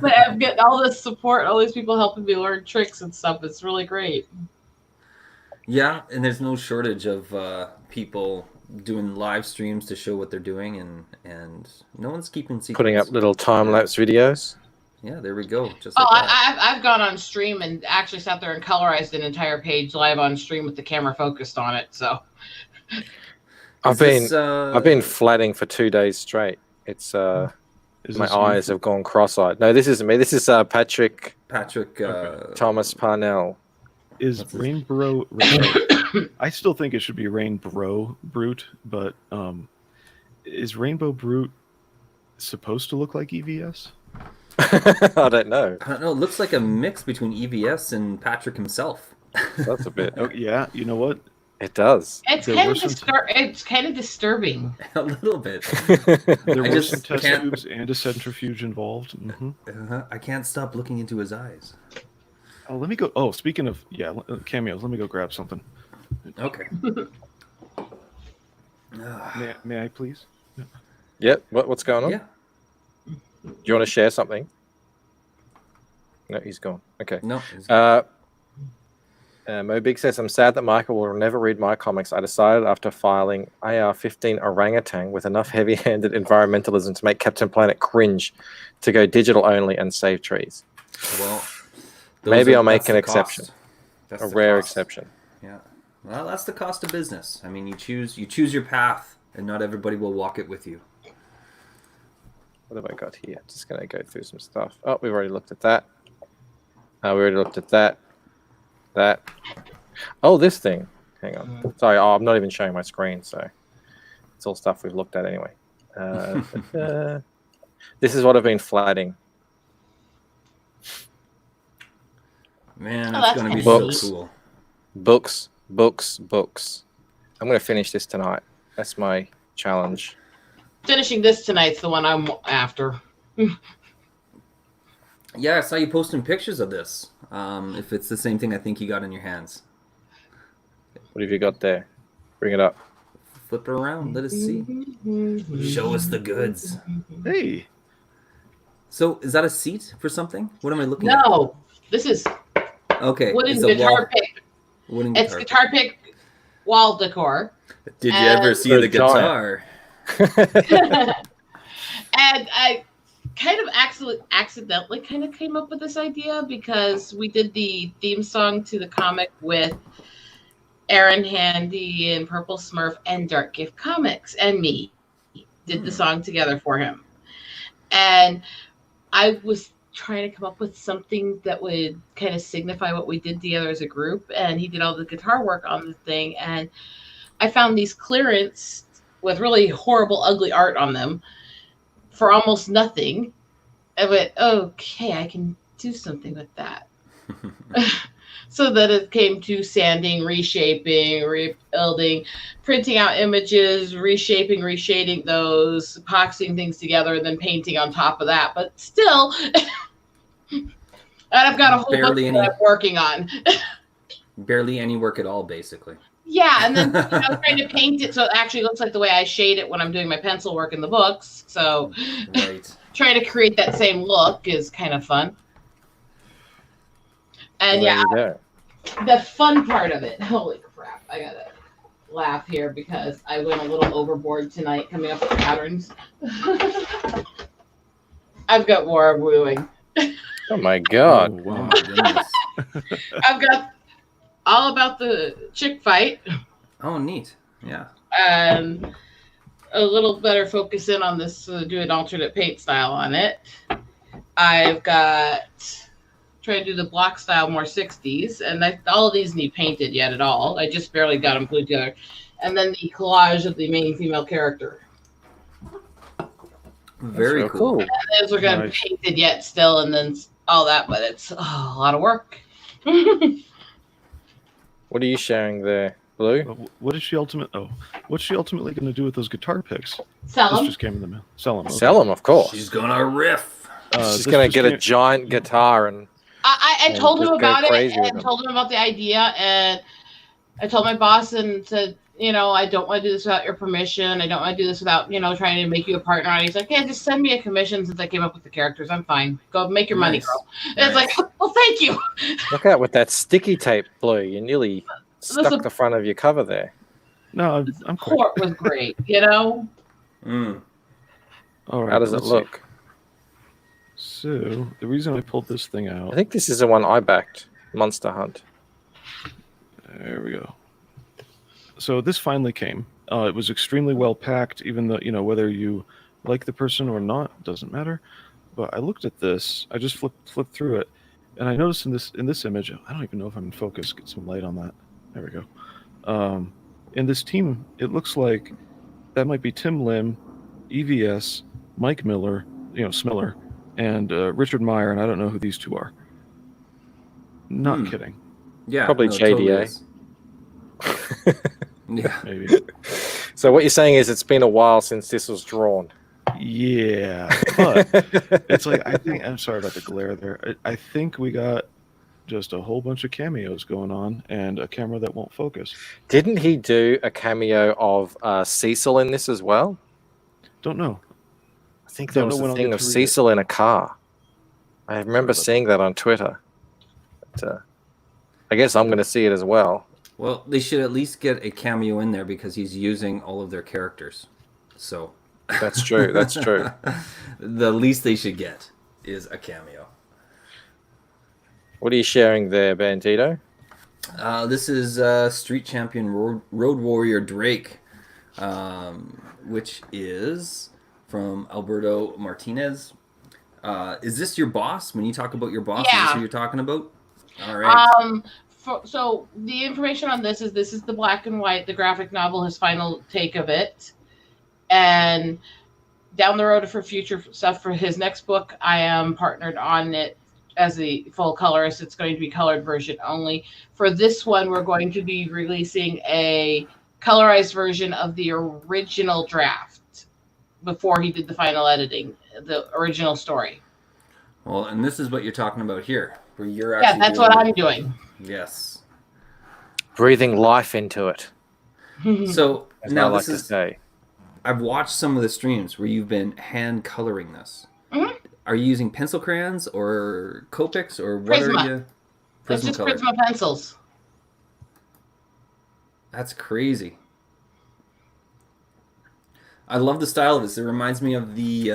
But I'm getting all this support, all these people helping me learn tricks and stuff. It's really great. Yeah, and there's no shortage of people doing live streams to show what they're doing, and no one's keeping secrets. Putting up little time-lapse videos. Yeah, there we go. Just Oh, like that. I've gone on stream and actually sat there and colorized an entire page live on stream with the camera focused on it. So I've been flatting for 2 days straight. It's my this eyes you? have gone cross-eyed. No, this isn't me. This is Patrick Thomas Parnell. Is Rainbow? I still think it should be Rainbow Brute, but is Rainbow Brute supposed to look like EVS? I don't know. I don't know. It looks like a mix between EVS and Patrick himself. That's a bit. Oh yeah, you know what? It does. it's There kind were of some it's kind of disturbing. A little bit. There I were just some test can't- tubes and a centrifuge involved. I can't stop looking into his eyes. Oh, let me go. Oh, speaking of cameos, let me go grab something. Okay. May I please? Yep. What's going on? Yeah. Do you want to share something? No, he's gone. Okay. No. Mo Big says, I'm sad that Michael will never read my comics. I decided after filing AR-15 orangutan with enough heavy-handed environmentalism to make Captain Planet cringe to go digital only and save trees. Well, Maybe I'll make that's an the exception. cost. That's A the rare cost. exception. Yeah. Well, that's the cost of business. I mean, you choose your path, and not everybody will walk it with you. What have I got here? Just going to go through some stuff. Oh, we've already looked at that. We already looked at that. That. Oh, this thing. Hang on. Sorry, I'm not even showing my screen, so it's all stuff we've looked at anyway. This is what I've been flatting. Man, Oh, that's that's going to be kinda so neat. cool. Books. I'm going to finish this tonight. That's my challenge. Finishing this tonight's the one I'm after. Yeah, I saw you posting pictures of this. If it's the same thing I think you got in your hands. What have you got there? Bring it up. Flip it around. Let us see. Show us the goods. Hey. So, is that a seat for something? What am I looking at? No, this is Okay. wooden it's a guitar wall. pick. Wooden It's guitar. guitar pick wall decor. Did you ever see the guitar? And I kind of accidentally kind of came up with this idea because we did the theme song to the comic with Aaron Handy and Purple Smurf and Dark Gift Comics, and me did the song together for him. And I was trying to come up with something that would kind of signify what we did together as a group, and he did all the guitar work on the thing, and I found these clearance with really horrible, ugly art on them for almost nothing. I went, okay, I can do something with that. So that it came to sanding, reshaping, rebuilding, printing out images, reshaping, reshading those, epoxying things together, and then painting on top of that. But still, and I've got a whole bunch that I'm working on. Barely any work at all, basically. Yeah, and then I was trying to paint it so it actually looks like the way I shade it when I'm doing my pencil work in the books. So trying to create that same look is kind of fun. And the fun part of it, holy crap, I gotta laugh here because I went a little overboard tonight coming up with patterns. I've got more wooing. Oh my god. Oh, wow. I've got all about the chick fight. Oh, neat. Yeah. And a little better focus in on this, do an alternate paint style on it. I've got trying to do the block style more 60s, and all of these need painted yet at all. I just barely got them glued together. And then the collage of the main female character. Very cool. And those are going to be painted yet still, and then all that, but it's a lot of work. What are you sharing there, Blue? What is she ultimately going to do with those guitar picks? Sell them. This just came in the mail. Sell them. Okay. Sell them, of course. She's gonna riff. She's gonna get a giant guitar and. I told him just go about it crazy with and them. told him about the idea, and I told my boss and said, I don't want to do this without your permission. I don't want to do this without, trying to make you a partner. And he's like, yeah, just send me a commission since I came up with the characters. I'm fine. Go make your money, girl. And it's like, well, thank you. Look out with that sticky tape, Blue. You nearly stuck the front of your cover there. No, I'm cool. Port was great, All right. How does it let's look? see. So the reason I pulled this thing out. I think this is the one I backed, Monster Hunt. There we go. So this finally came. It was extremely well packed, even though, whether you like the person or not, doesn't matter. But I looked at this. I just flipped through it, and I noticed in this image, I don't even know if I'm in focus. Get some light on that. There we go. In this team, it looks like that might be Tim Lim, EVS, Mike Miller, Smiller, and Richard Meyer, and I don't know who these two are. Not kidding. Yeah, probably JDA. Totally yeah, maybe. So what you're saying is it's been a while since this was drawn. Yeah, but it's like I'm sorry about the glare there. I think we got just a whole bunch of cameos going on and a camera that won't focus. Didn't he do a cameo of Cecil in this as well? Don't know. I think there was a thing of Cecil in a car. I remember seeing that on Twitter. But, I guess I'm going to see it as well. Well, they should at least get a cameo in there because he's using all of their characters. So that's true. That's true. The least they should get is a cameo. What are you sharing there, Bandito? This is Street Champion Road Warrior Drake, which is from Alberto Martinez. Is this your boss? When you talk about your boss, is this who you're talking about? All right. So the information on this is the black and white, the graphic novel, his final take of it. And down the road for future stuff for his next book, I am partnered on it as the full colorist. It's going to be colored version only. For this one, we're going to be releasing a colorized version of the original draft before he did the final editing, the original story. Well, and this is what you're talking about here, where you're actually that's what I'm doing. Yes. Breathing life into it. So as now I like this to say. I've watched some of the streams where you've been hand coloring this. Mm-hmm. Are you using pencil crayons or Copics or what Prisma. are you? It's just color. Prisma pencils. That's crazy. I love the style of this. It reminds me of the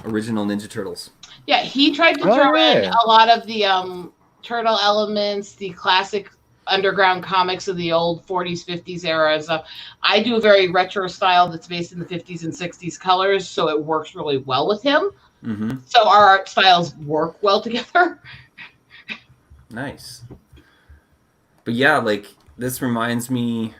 original Ninja Turtles. Yeah, he tried to throw in a lot of the turtle elements, the classic underground comics of the old 40s, 50s era and stuff. I do a very retro style that's based in the 50s and 60s colors, so it works really well with him. Mm-hmm. So our art styles work well together. Nice. But yeah, like this reminds me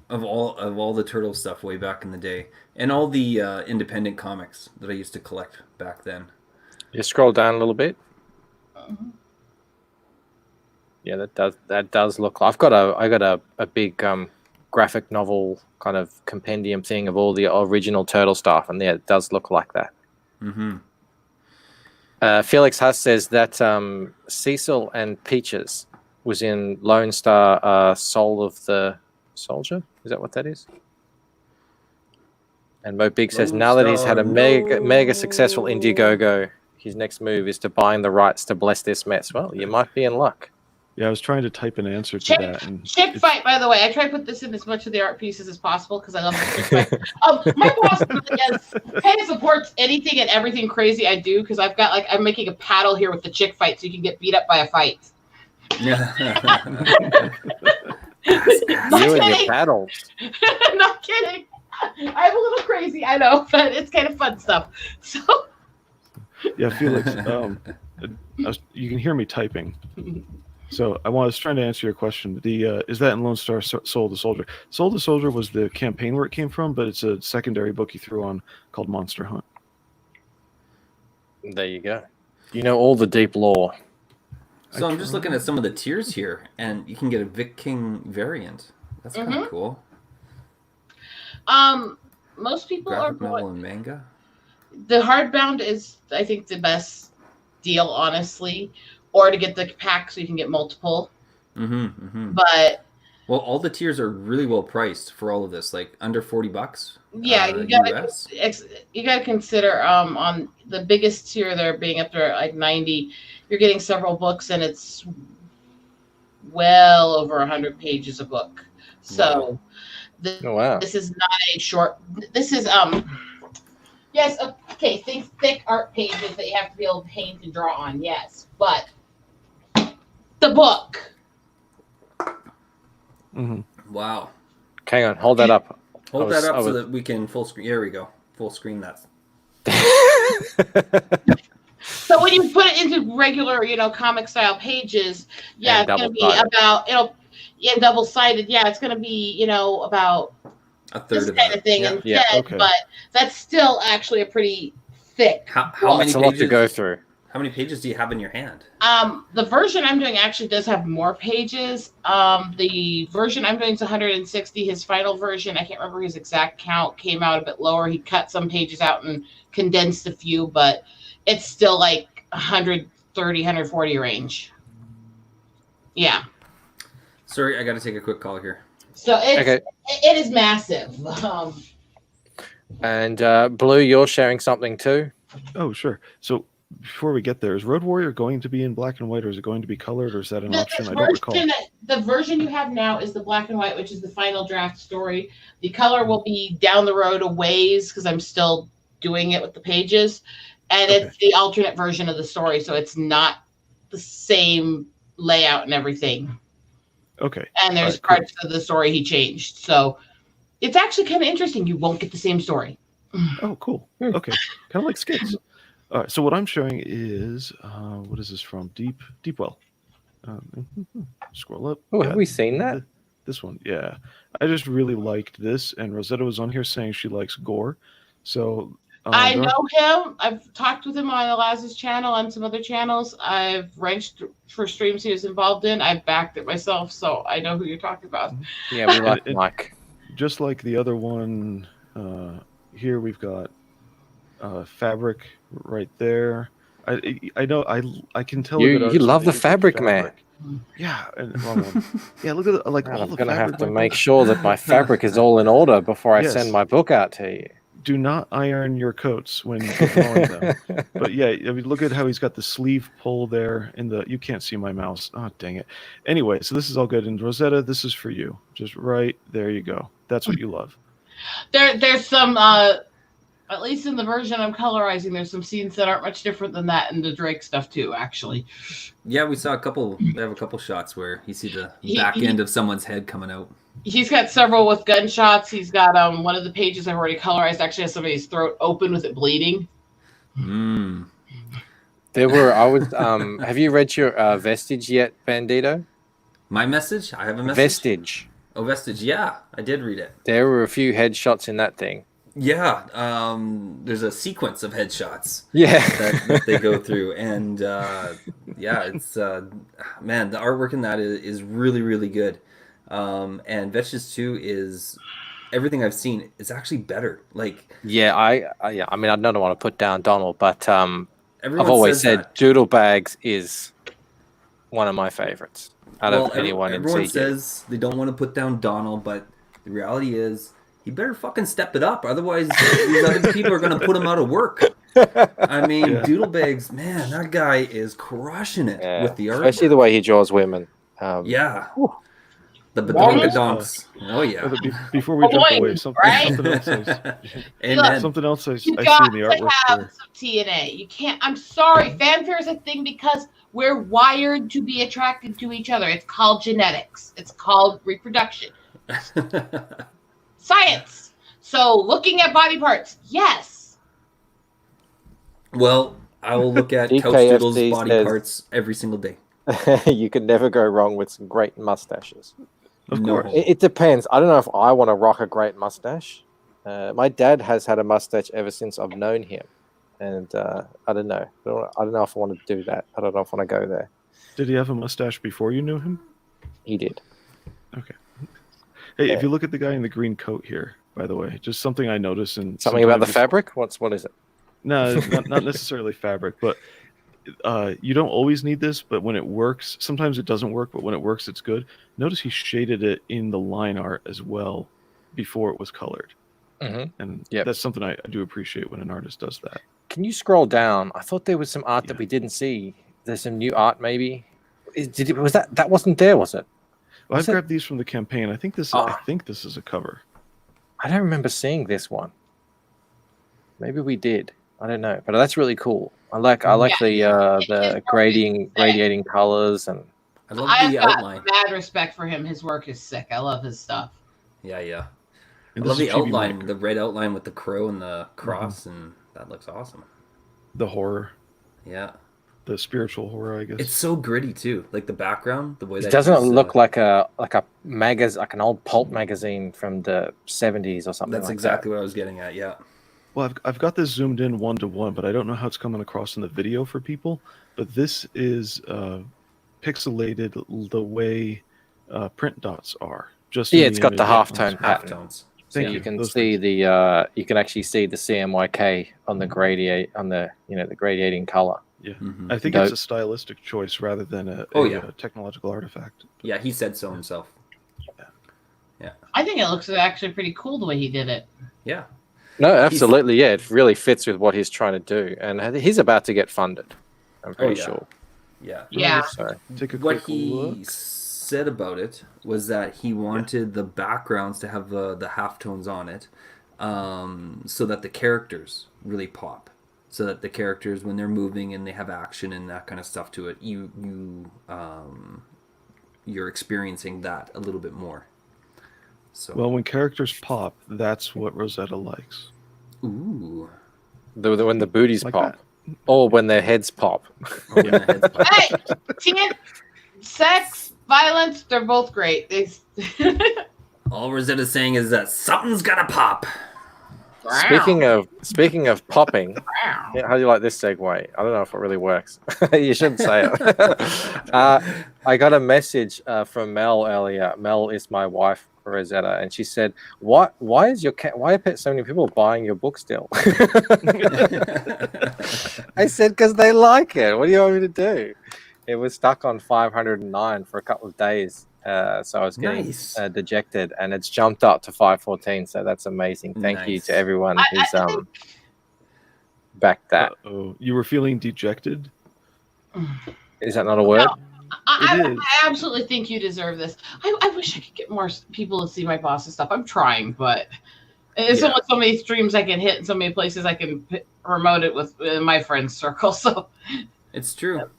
of all the turtle stuff way back in the day, and all the independent comics that I used to collect back then. You scroll down a little bit. Yeah, that does look. I got a big graphic novel kind of compendium thing of all the original turtle stuff, and yeah, it does look like that. Mm-hmm. Felix Huss says that Cecil and Peaches was in Lone Star Soul of the Soldier. Is that what that is? And Mo Big says now that he's had a mega successful Indiegogo, his next move is to buying the rights to Bless This Mess. Well, you might be in luck. Yeah, I was trying to type an answer to that. And Chick fight, by the way. I try to put this in as much of the art pieces as possible because I love the chick fight. My boss kind of supports anything and everything crazy I do because I've got I'm making a paddle here with the chick fight so you can get beat up by a fight. You and your paddles. Not kidding. I'm a little crazy, I know, but it's kind of fun stuff. So. Yeah, Felix, you can hear me typing. So I was trying to answer your question. Is that in Lone Star Soul of the Soldier? Soul of the Soldier was the campaign where it came from, but it's a secondary book you threw on called Monster Hunt. There you go. You know all the deep lore. So I'm just looking at some of the tiers here, and you can get a Vic King variant. That's kind of cool. Most people graphic are novel and manga. The hardbound is, I think, the best deal, honestly. Or to get the pack so you can get multiple. Mm-hmm, mm-hmm. But well, all the tiers are really well priced for all of this, like under $40. Yeah, you gotta consider on the biggest tier there being up there at like 90. You're getting several books, and it's well over 100 pages a book. So this is not a short. This is yes, okay. Think thick art pages that you have to be able to paint and draw on. Yes, but the book. Mm-hmm. Wow. Hang on, hold that up. Hold that up so that we can full screen. There we go. Full screen that. So when you put it into regular, comic style pages, yeah, it's going to be about double-sided. Yeah, it's going to be, about a third this of kind of thing instead. But that's still actually a pretty thick. How many pages? A lot to go through. How many pages do you have in your hand? The version I'm doing actually does have more pages. The version I'm doing is 160. His final version, I can't remember his exact count, came out a bit lower. He cut some pages out and condensed a few, but it's still like 130, 140 range. Yeah. Sorry, I got to take a quick call here. So it is massive. And Blue, you're sharing something too? Oh, sure. So before we get there, is Road Warrior going to be in black and white, or is it going to be colored, or is that an option? I don't recall. The version you have now is the black and white, which is the final draft story. The color will be down the road a ways because I'm still doing it with the pages. And it's the alternate version of the story, so it's not the same layout and everything. Okay. And there's All right, parts of the story he changed. So it's actually kind of interesting. You won't get the same story. Oh, cool. Okay. Kind of like skits. All right. So what I'm showing is, what is this from? Deep Well. Scroll up. Oh, have we seen that? This one, yeah. I just really liked this, and Rosetta was on here saying she likes gore. So I know him. I've talked with him on Eliza's channel and some other channels. I've wrenched for streams he was involved in. I've backed it myself, so I know who you're talking about. Yeah, we like Mike. Just like the other one, here we've got fabric right there. I know I can tell You that love the fabric, man. Yeah, and wrong one. Yeah, look at all I'm the gonna fabric have to like make that. sure that my fabric is all in order before I Yes. send my book out to you. Do not iron your coats when you're throwing them. But yeah, I mean, look at how he's got the sleeve pull there in the. You can't see my mouse. Oh, dang it. Anyway, so this is all good. And Rosetta, this is for you. Just right there you go. That's what you love. There's some, at least in the version I'm colorizing, there's some scenes that aren't much different than that in the Drake stuff too, actually. Yeah, we have a couple shots where you see the back end of someone's head coming out. He's got several with gunshots. He's got one of the pages I've already colorized actually has somebody's throat open with it bleeding. There were have you read your Vestige yet, Bandito? My message? I have a message. Vestige. Oh, Vestige. Yeah, I did read it. There were a few headshots in that thing. Yeah, there's a sequence of headshots. Yeah, that they go through, and yeah, it's man, the artwork in that is really, really good. And Vestige 2 is everything I've seen. It's actually better. Like, yeah, I mean, I don't want to put down Donald, but I've everyone always says said that. Doodle Bags is one of my favorites out of anyone in everyone CG. says they don't want to put down Donald, but the reality is he better fucking step it up. Otherwise, these other people are going to put him out of work. I mean, Doodlebags, man, that guy is crushing it with the art. Especially the way he draws women. Yeah. The badonka donks. Oh, yeah. Before we jump away, something else I see in the artwork have here. some TNA. You can't. I'm sorry. Fanfare is a thing because we're wired to be attracted to each other. It's called genetics. It's called reproduction. Science. So looking at body parts, yes. Well, I will look at Couch DKFD Doodle's body says- parts every single day. You can never go wrong with some great mustaches. Of course. It depends. I don't know if I want to rock a great mustache. My dad has had a mustache ever since I've known him, and I don't know. I don't know if I want to do that. I don't know if I want to go there. Did he have a mustache before you knew him? He did. Okay. Hey, if you look at the guy in the green coat here, by the way, just something I noticed, and Something about the fabric? What is it? No, not necessarily fabric, but you don't always need this. But when it works, sometimes it doesn't work, but when it works, it's good. Notice he shaded it in the line art as well before it was colored, and that's something I do appreciate when an artist does that. Can you scroll down? I thought there was some art that we didn't see. There's some new art, maybe. Was that wasn't there? Was it? Well, I've grabbed these from the campaign. I think this is a cover. I don't remember seeing this one. Maybe we did. I don't know, but that's really cool. I like the radiating colors, and I love I've the got outline. mad respect for him. His work is sick. I love his stuff. Yeah, yeah. I And love this the is Chibi outline, Mike. the red outline with the crow and the cross, and that looks awesome. The horror, Yeah. the spiritual horror, I guess. It's so gritty too. Like the background, the way that doesn't it he's, look like a magazine, like an old pulp magazine from the 70s or something? That's like exactly what I was getting at. Yeah. Well, I've got this zoomed in 1:1, but I don't know how it's coming across in the video for people. But this is pixelated the way print dots are. Just in It's got the image. halftone pattern. Halftones. So Thank you you. can Those see you can actually see the CMYK on the the gradiating color. Yeah, Mhm. I think Dope. it's a stylistic choice rather than a technological artifact. Yeah, he said so himself. I think it looks actually pretty cool the way he did it. Yeah. No, absolutely, yeah. It really fits with what he's trying to do, and he's about to get funded. I'm pretty yeah. sure. Yeah. Yeah. So Take a What quick he look. said about it was that he wanted the backgrounds to have the halftones on it, so that the characters really pop. so that the characters, when they're moving and they have action and that kind of stuff to it, you're experiencing that a little bit more. So Well, when characters pop, that's what Rosetta likes. ooh, when the booties Like pop, or when their heads pop. when the heads pop. Hey, sex, violence, they're both great. All Rosetta's saying is that something's gonna pop. Speaking of popping, how do you like this segue? I don't know if it really works. You shouldn't say it. I got a message from Mel earlier. Mel is my wife, Rosetta, and she said, why are so many people buying your book still?" I said, "Because they like it. What do you want me to do?" It was stuck on 509 for a couple of days. So I was getting dejected, and it's jumped up to 514. So that's amazing. Thank you to everyone who's backed that. You were feeling dejected? Is that not a word? No, I absolutely think you deserve this. I wish I could get more people to see my boss's stuff. I'm trying, but it's only so many streams I can hit and so many places I can promote it with in my friends circle. So it's true.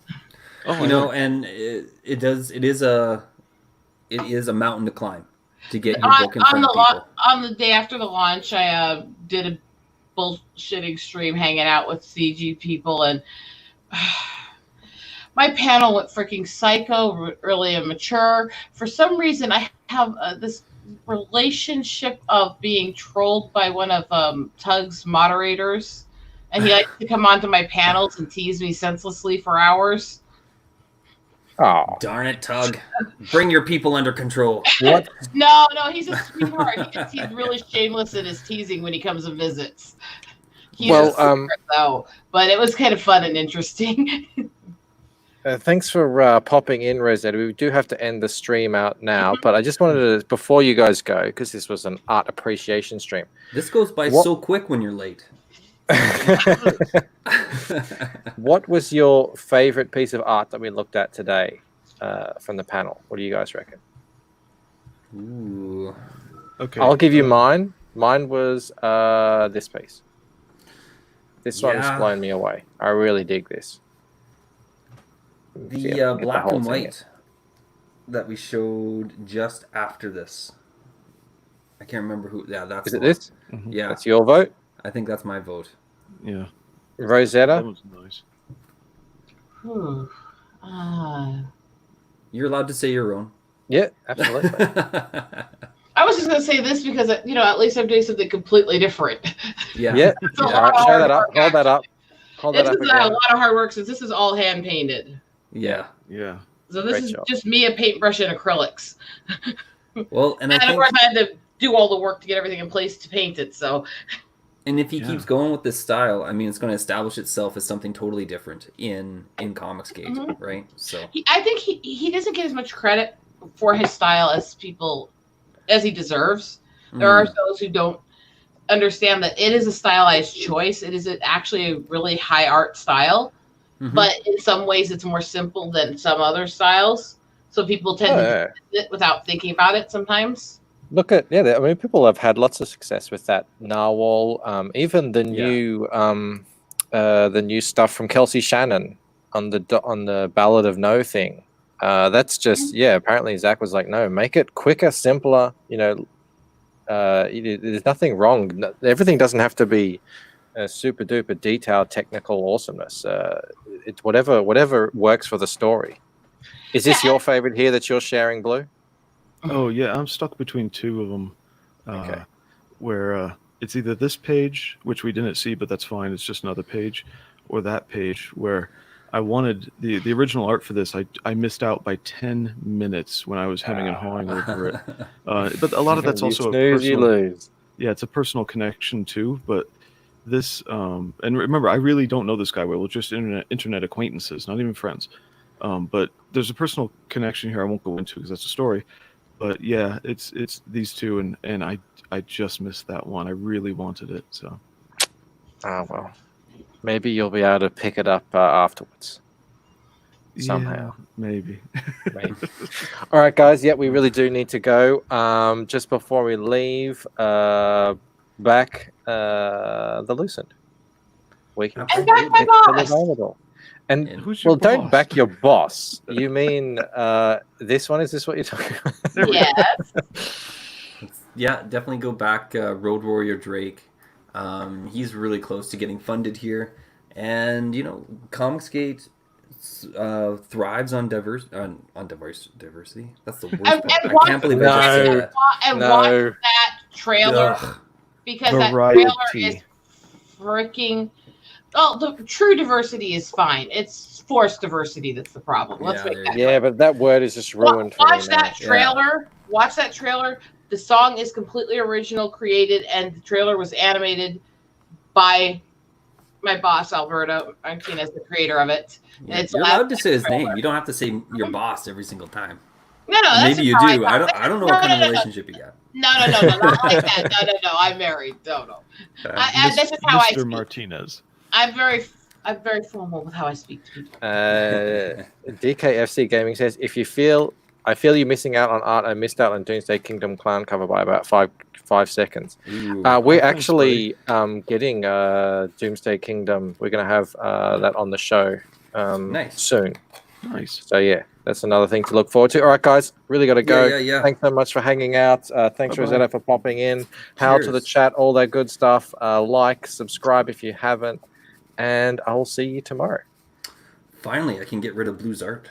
You know, and it is a mountain to climb to get your book in front of people. On the day after the launch, I did a bullshitting stream hanging out with CG people, and my panel went freaking psycho, really immature. For some reason, I have this relationship of being trolled by one of Tug's moderators, and he likes to come onto my panels and tease me senselessly for hours. Oh, darn it, Tug. Bring your people under control. What? No, he's a sweetheart. He's really shameless in his teasing when he comes and visits. He's though, but it was kind of fun and interesting. Thanks for popping in, Rosetta. We do have to end the stream out now, but I just wanted to, before you guys go, because this was an art appreciation stream. This goes by so quick when you're late. What was your favorite piece of art that we looked at today from the panel? What do you guys reckon? Ooh. Okay. I'll give you mine. Mine was this piece. This one's blown me away. I really dig this. The black and white that we showed just after this. I can't remember who. Yeah, that's. Is it this? Mm-hmm. Yeah, that's your vote. I think that's my vote. Yeah. Rosetta. That was nice. You're allowed to say your own. Yeah, absolutely. I was just going to say this because, at least I'm doing something completely different. Yeah. All right, show that up. Hold that up. This is a lot of hard work since this is all hand painted. Yeah. Yeah. So this is just me, a paintbrush, and acrylics. Well, and of course I had to do all the work to get everything in place to paint it. So. And if he keeps going with this style, I mean, it's going to establish itself as something totally different in Comicsgate, right? So I think he doesn't get as much credit for his style as he deserves. There are those who don't understand that it is a stylized choice. It is actually a really high art style, but in some ways it's more simple than some other styles. So people tend to do it without thinking about it sometimes. Look at people have had lots of success with that narwhal. Even the new stuff from Kelsey Shannon on the Ballad of No thing. That's just apparently Zach was like, no, make it quicker, simpler. There's nothing wrong. Everything doesn't have to be super duper detailed technical awesomeness. It's whatever works for the story. Is this your favorite here that you're sharing, Blue? Oh yeah, I'm stuck between two of them. Where it's either this page, which we didn't see, but that's fine. It's just another page, or that page where I wanted the original art for this. I missed out by 10 minutes when I was hemming and hawing over it. But a lot of that's also it's a personal connection too. But this and remember, I really don't know this guy well. We're just internet acquaintances, not even friends. But there's a personal connection here I won't go into because that's a story. But yeah, it's these two, and I just missed that one. I really wanted it, so. Oh well, maybe you'll be able to pick it up afterwards. Somehow, yeah, maybe. All right, guys. Yeah, we really do need to go. Just before we leave, back the Lucent. we can And back my boss. available. And who's your don't boss? back your boss. You mean this one? Is this what you're talking about? Yes. Yeah, definitely go back. Road Warrior Drake. He's really close to getting funded here, and you know, Comicsgate thrives on diversity. That's the worst. And I can't believe I just said that. And watch that trailer Ugh. because that Variety. trailer is freaking. Oh, the true diversity is fine. It's forced diversity that's the problem. Let's make that. Yeah, but that word is just ruined for me Watch now. that trailer. Watch that trailer. The song is completely original, created, and the trailer was animated by my boss, Alberto Martinez, the creator of it. Yeah, It's you're allowed to say his name. You don't have to say your boss every single time. No, that's Maybe you how do. I don't know what kind of relationship you got. No, not like that. No. I'm married. No. This is how I Mr. speak. Martinez. I'm very formal with how I speak to people. DKFC Gaming says, I feel you're missing out on art. I missed out on Doomsday Kingdom clown cover by about five seconds. We're actually getting Doomsday Kingdom. We're going to have that on the show soon. Nice. So yeah, that's another thing to look forward to. All right, guys, really got to go. Yeah. Thanks so much for hanging out. Thanks, Rosetta, for popping in. How to the chat, all that good stuff. Like, subscribe if you haven't, and I'll see you tomorrow. Finally, I can get rid of Blue's art.